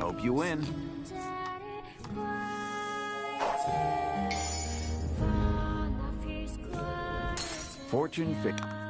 Hope you win. Fortune fic.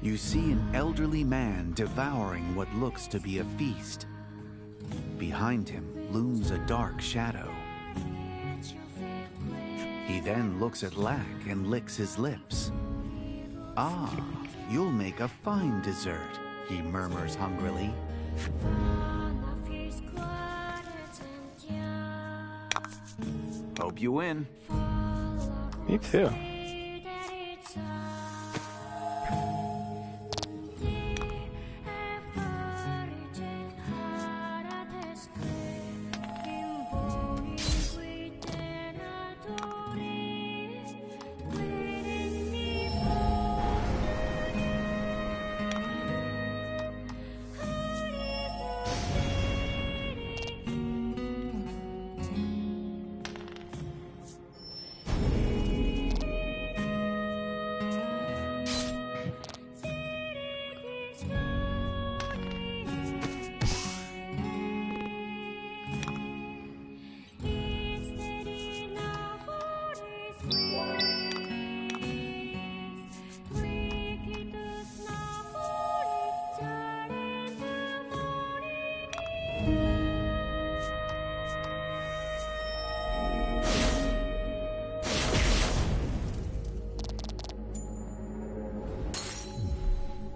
You see an elderly man devouring what looks to be a feast. Behind him looms a dark shadow. He then looks at Lack and licks his lips. Ah, you'll make a fine dessert, he murmurs hungrily. Hope you win. Me too.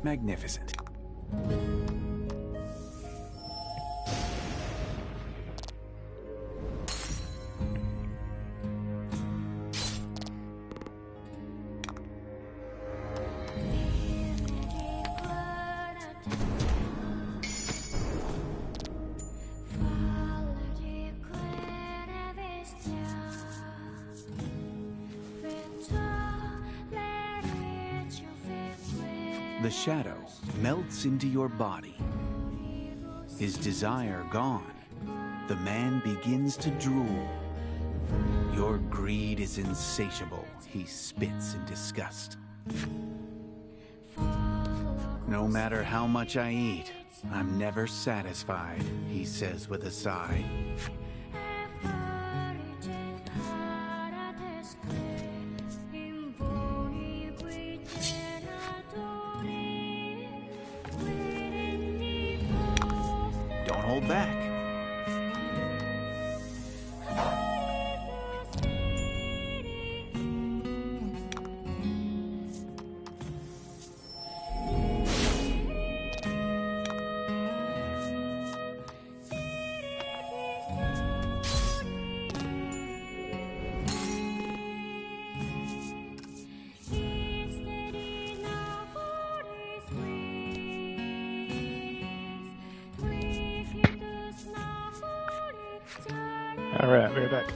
magnificent. The shadow melts into your body. His desire gone, the man begins to drool. Your greed is insatiable, he spits in disgust. No matter how much I eat, I'm never satisfied, he says with a sigh. Don't hold back. All right, we're back.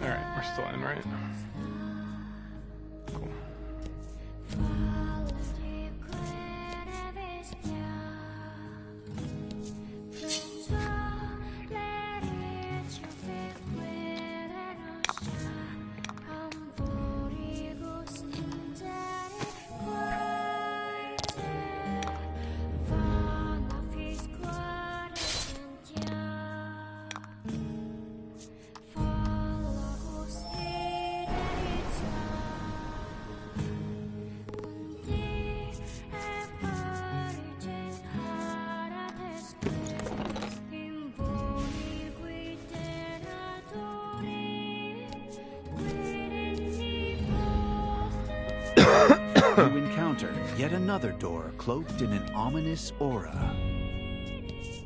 Alright, we're still in, right? Cool. You encounter yet another door cloaked in an ominous aura.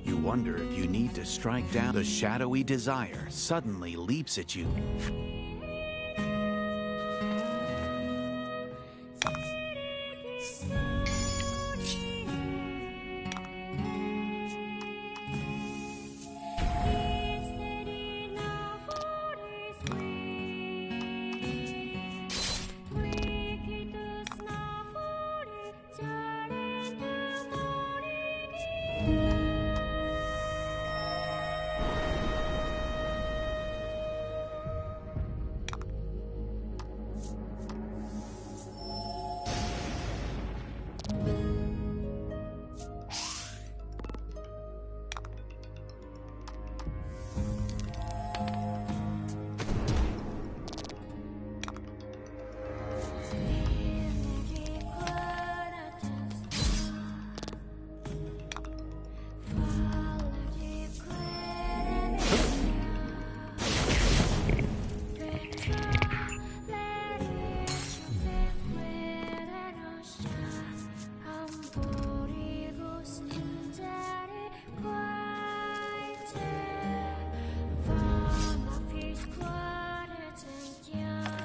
You wonder if you need to strike down. The shadowy desire suddenly leaps at you.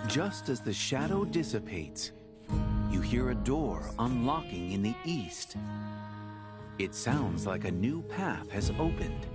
Just as the shadow dissipates, you hear a door unlocking in the east. It sounds like a new path has opened.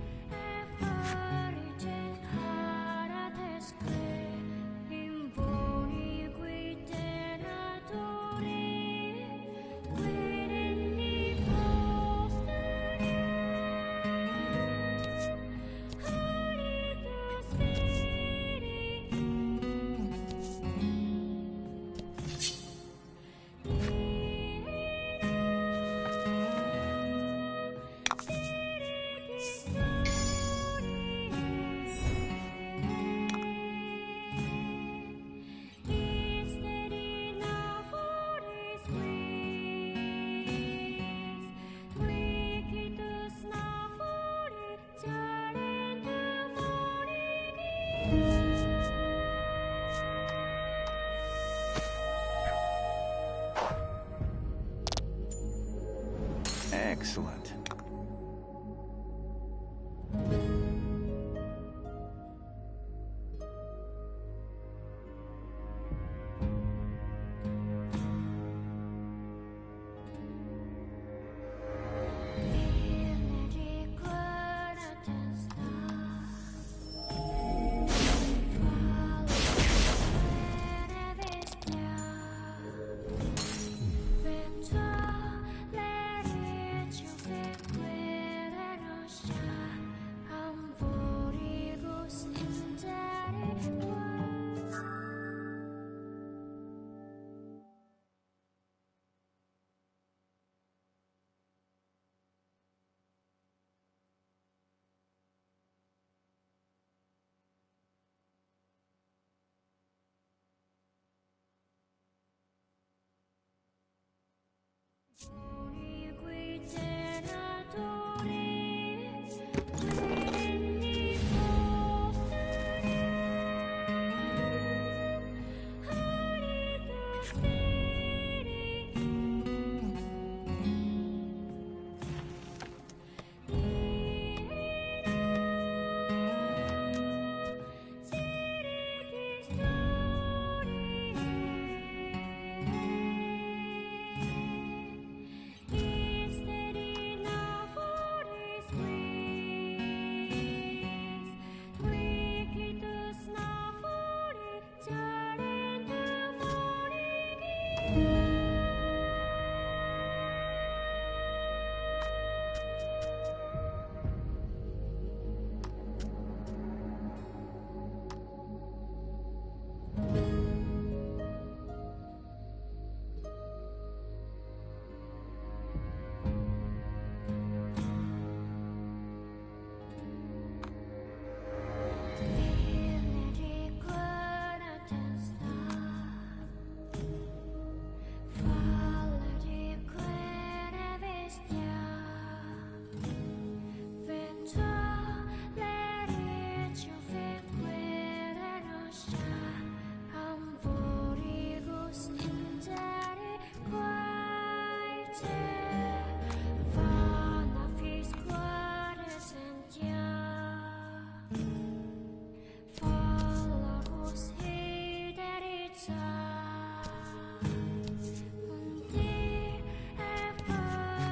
Excellent.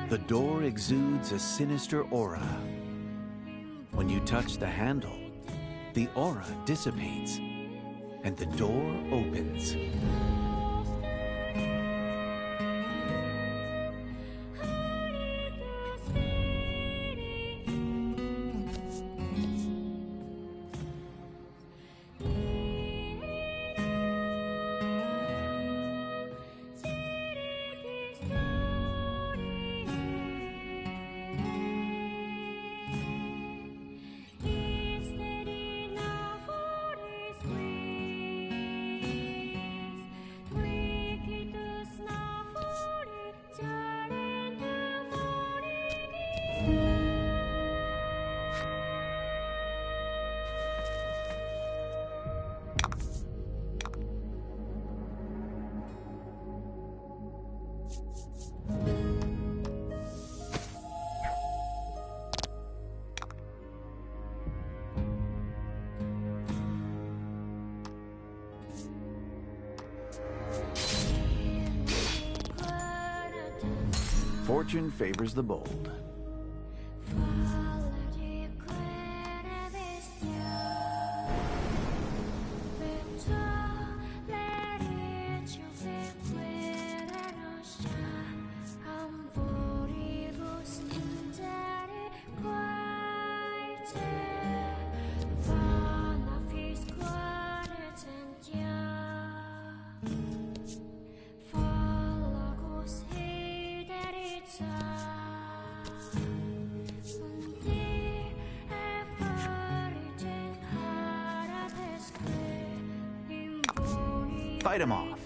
The door exudes a sinister aura. When you touch the handle, the aura dissipates and the door opens. Fortune favors the bold. Fight him off.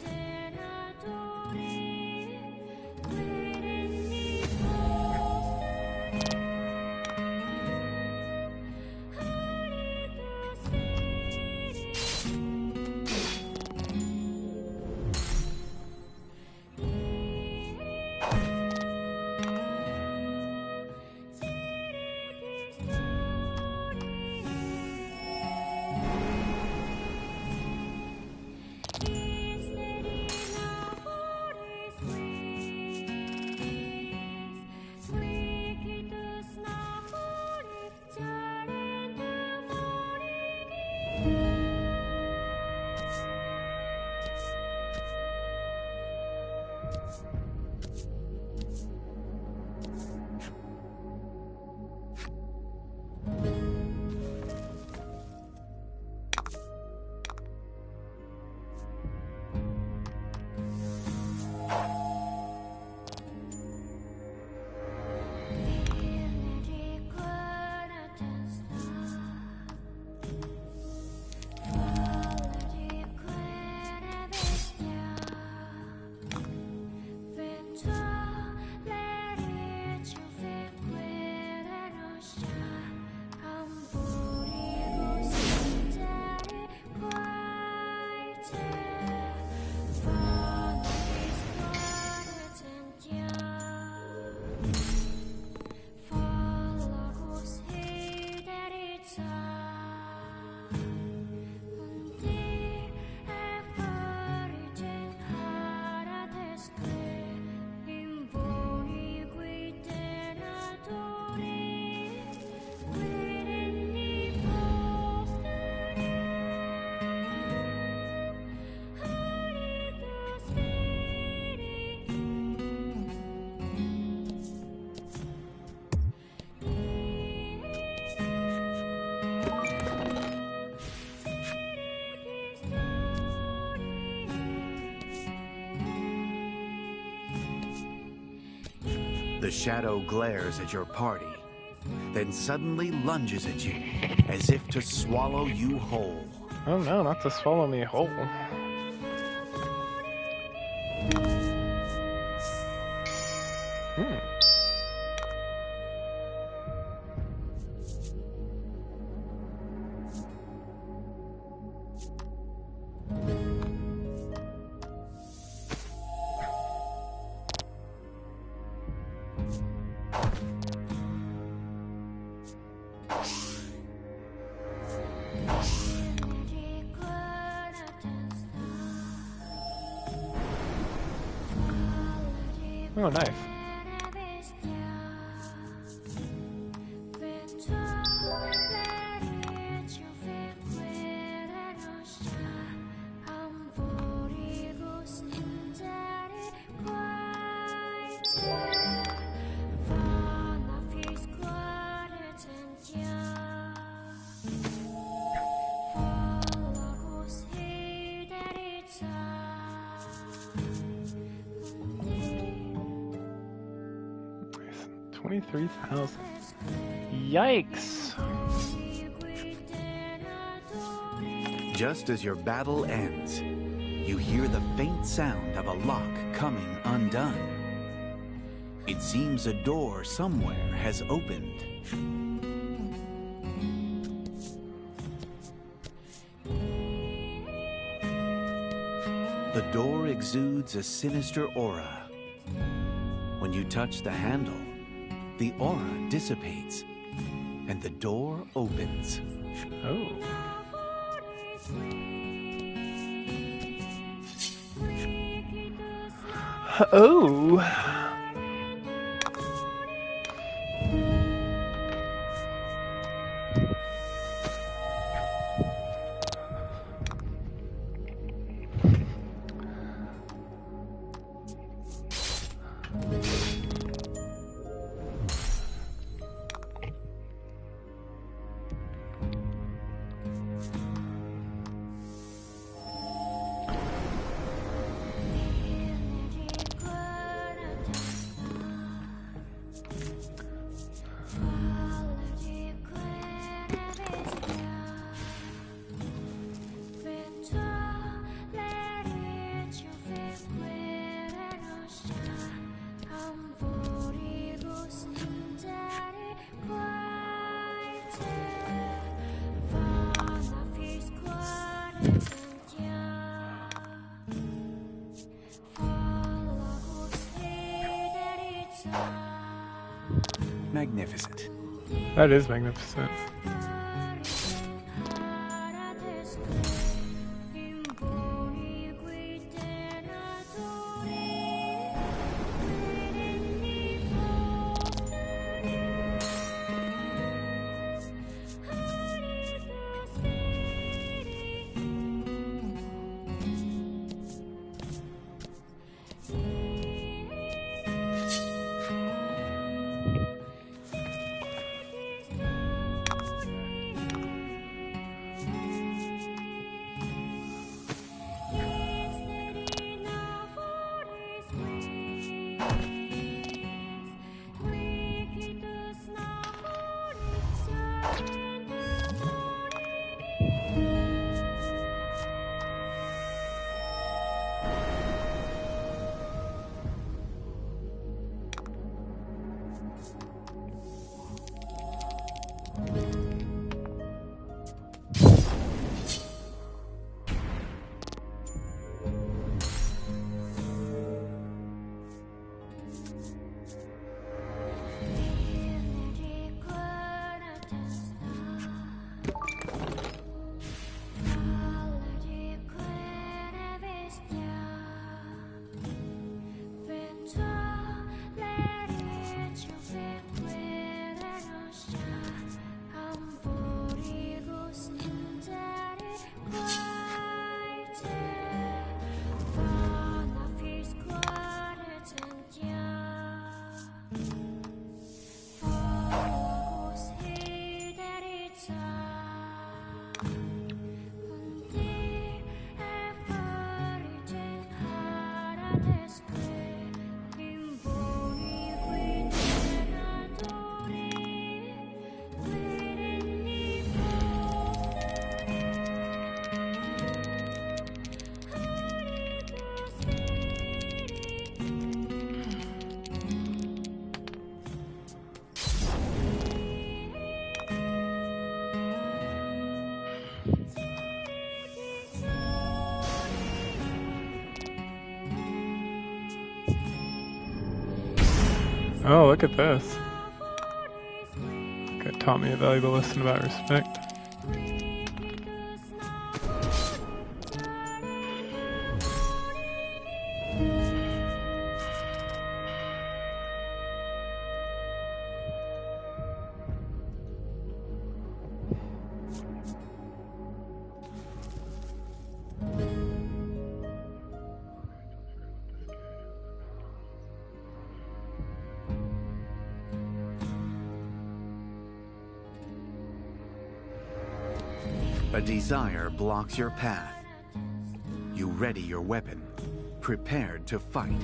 The shadow glares at your party, then suddenly lunges at you, as if to swallow you whole. Oh no, not to swallow me whole. Oh, nice. $23,000. Yikes! Just as your battle ends, you hear the faint sound of a lock coming undone. It seems a door somewhere has opened. The door exudes a sinister aura. When you touch the handle, the aura dissipates, and the door opens. Oh. Oh. Magnificent. That is magnificent. Oh, look at this. It taught me a valuable lesson about respect. A desire blocks your path. You ready your weapon, prepared to fight.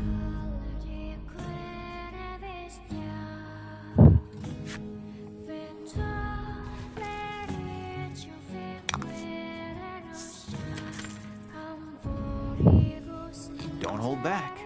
Don't hold back.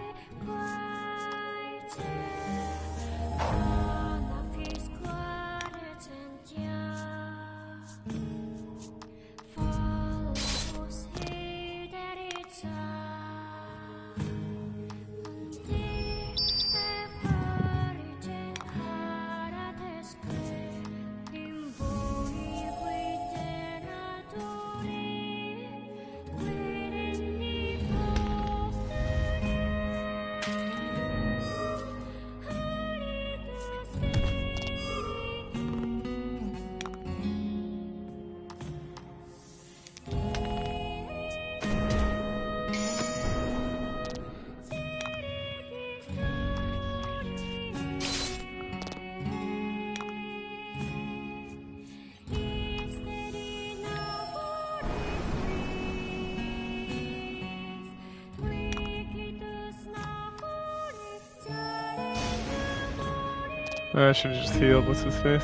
I should have just healed. What's his face?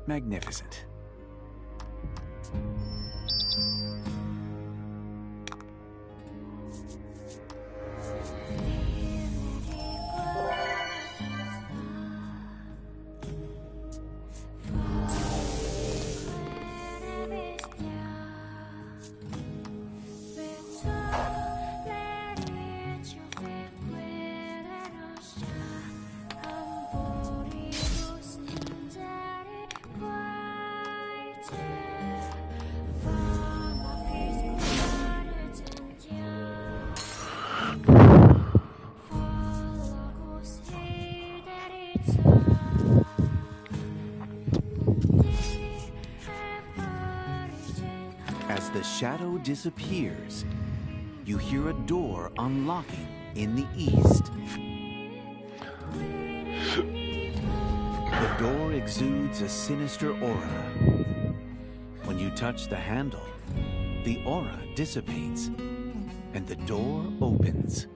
Magnificent. As the shadow disappears, you hear a door unlocking in the east. The door exudes a sinister aura. When you touch the handle, the aura dissipates and the door opens.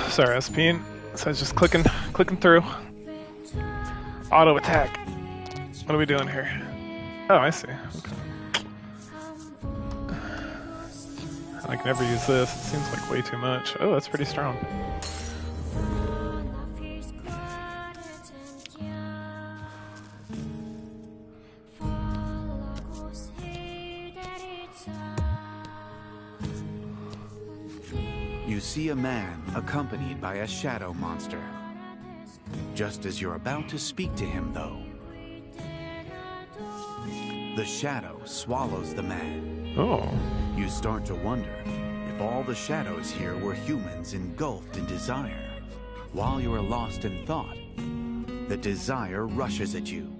Sorry, I was peeing. So I was just clicking through. Auto attack. What are we doing here? Oh, I see. Okay. I can never use this. It seems like way too much. Oh, that's pretty strong. You see a man accompanied by a shadow monster. Just as you're about to speak to him, though, The shadow swallows the man. Oh. You start to wonder if all the shadows here were humans engulfed in desire. While you are lost in thought, the desire rushes at you.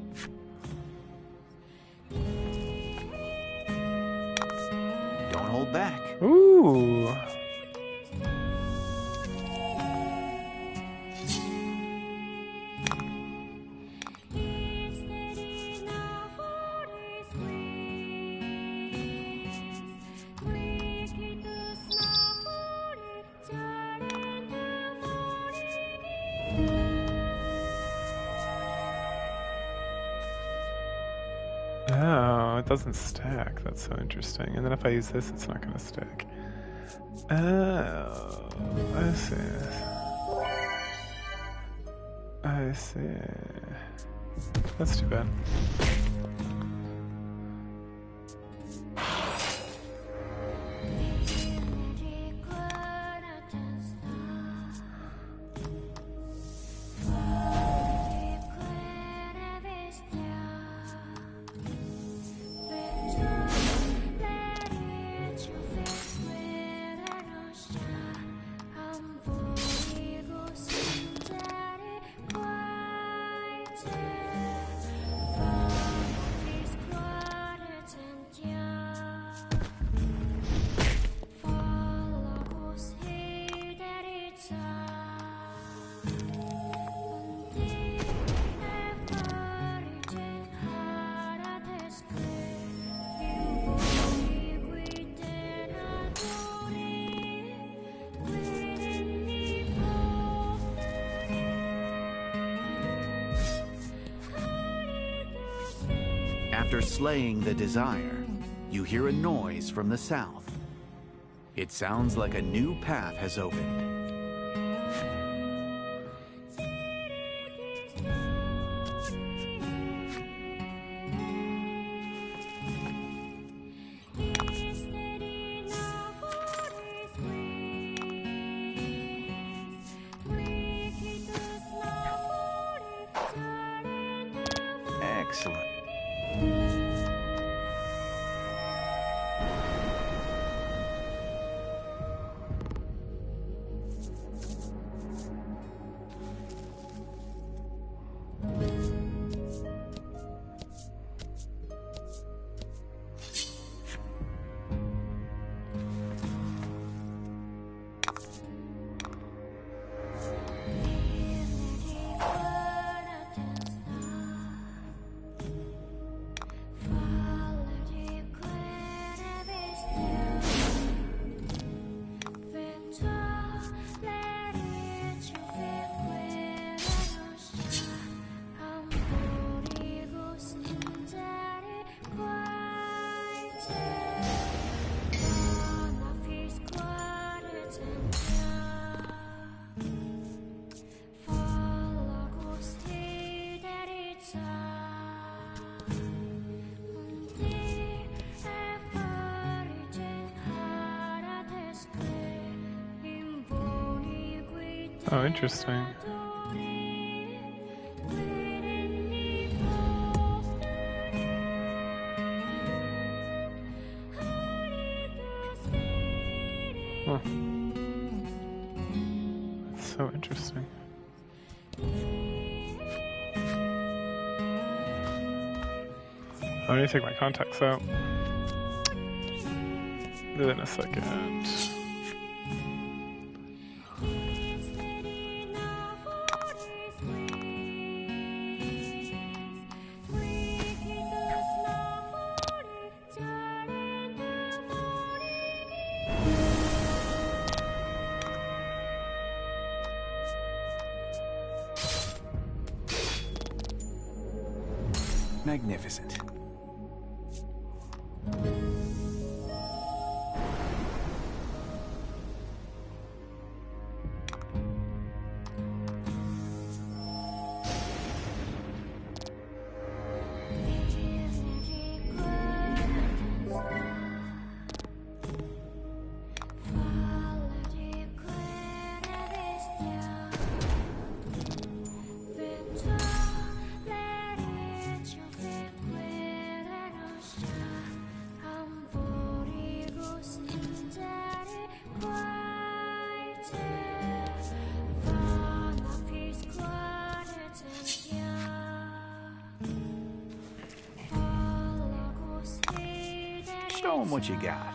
Don't hold back. Ooh. Oh, it doesn't stack. That's so interesting. And then if I use this, it's not going to stack. Oh, I see. I see. That's too bad. After slaying the desire, you hear a noise from the south. It sounds like a new path has opened. Excellent. Oh, interesting. Huh. That's so interesting. I need to take my contacts out. Do that in a second. Magnificent. Show 'em what you got.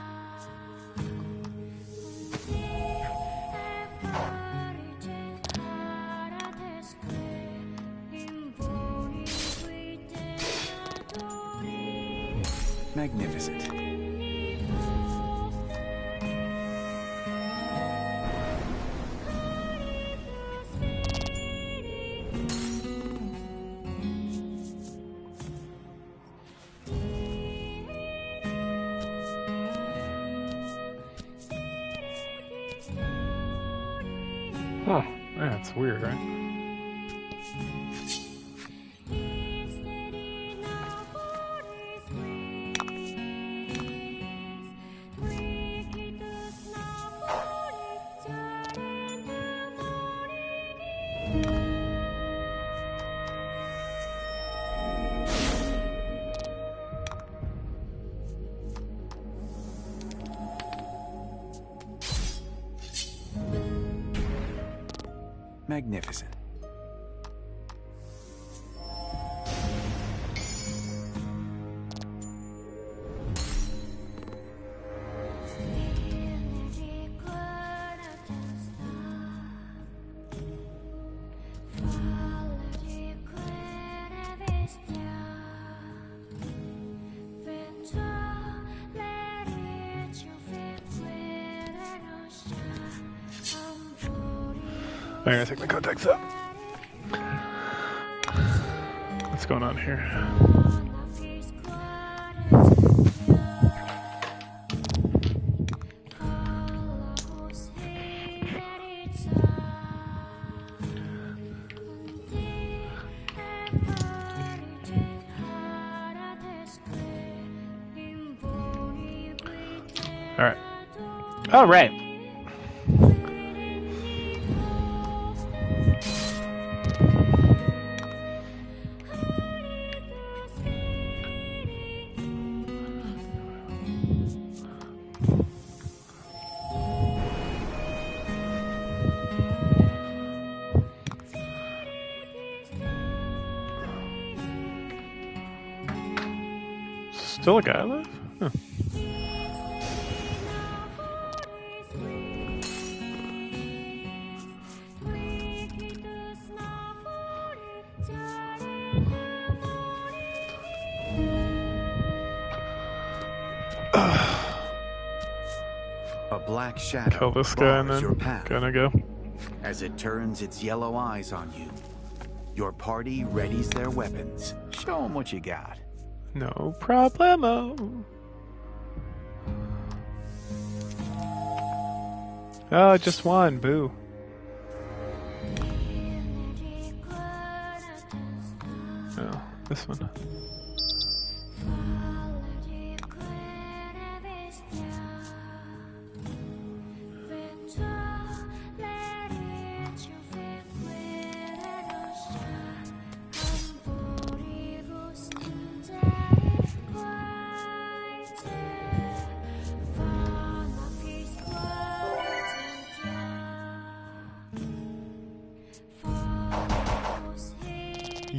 Magnificent. Huh. Yeah, it's weird, right? Magnificent. I'm gonna take my contacts up. What's going on here? All right. All right. Still a guy alive? Huh. A black shadow Kill this guy and bars your then path. gonna go. As it turns its yellow eyes on you, your party readies their weapons. Show 'em what you got. No problemo. Oh, just one. Boo. Oh, this one.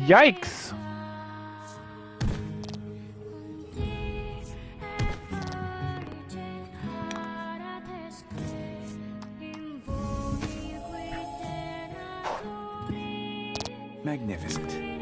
Yikes! Magnificent.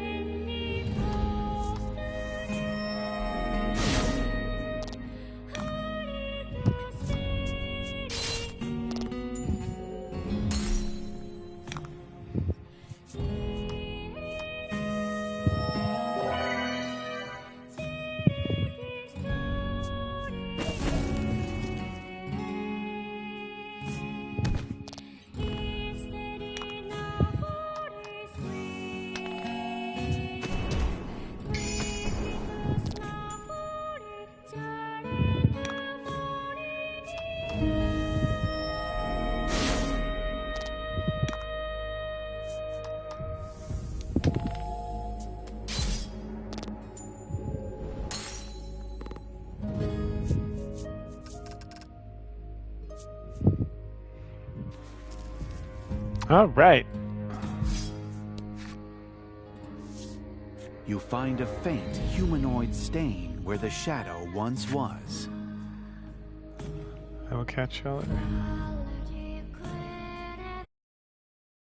All right. You find a faint humanoid stain where the shadow once was. I will catch y'all later.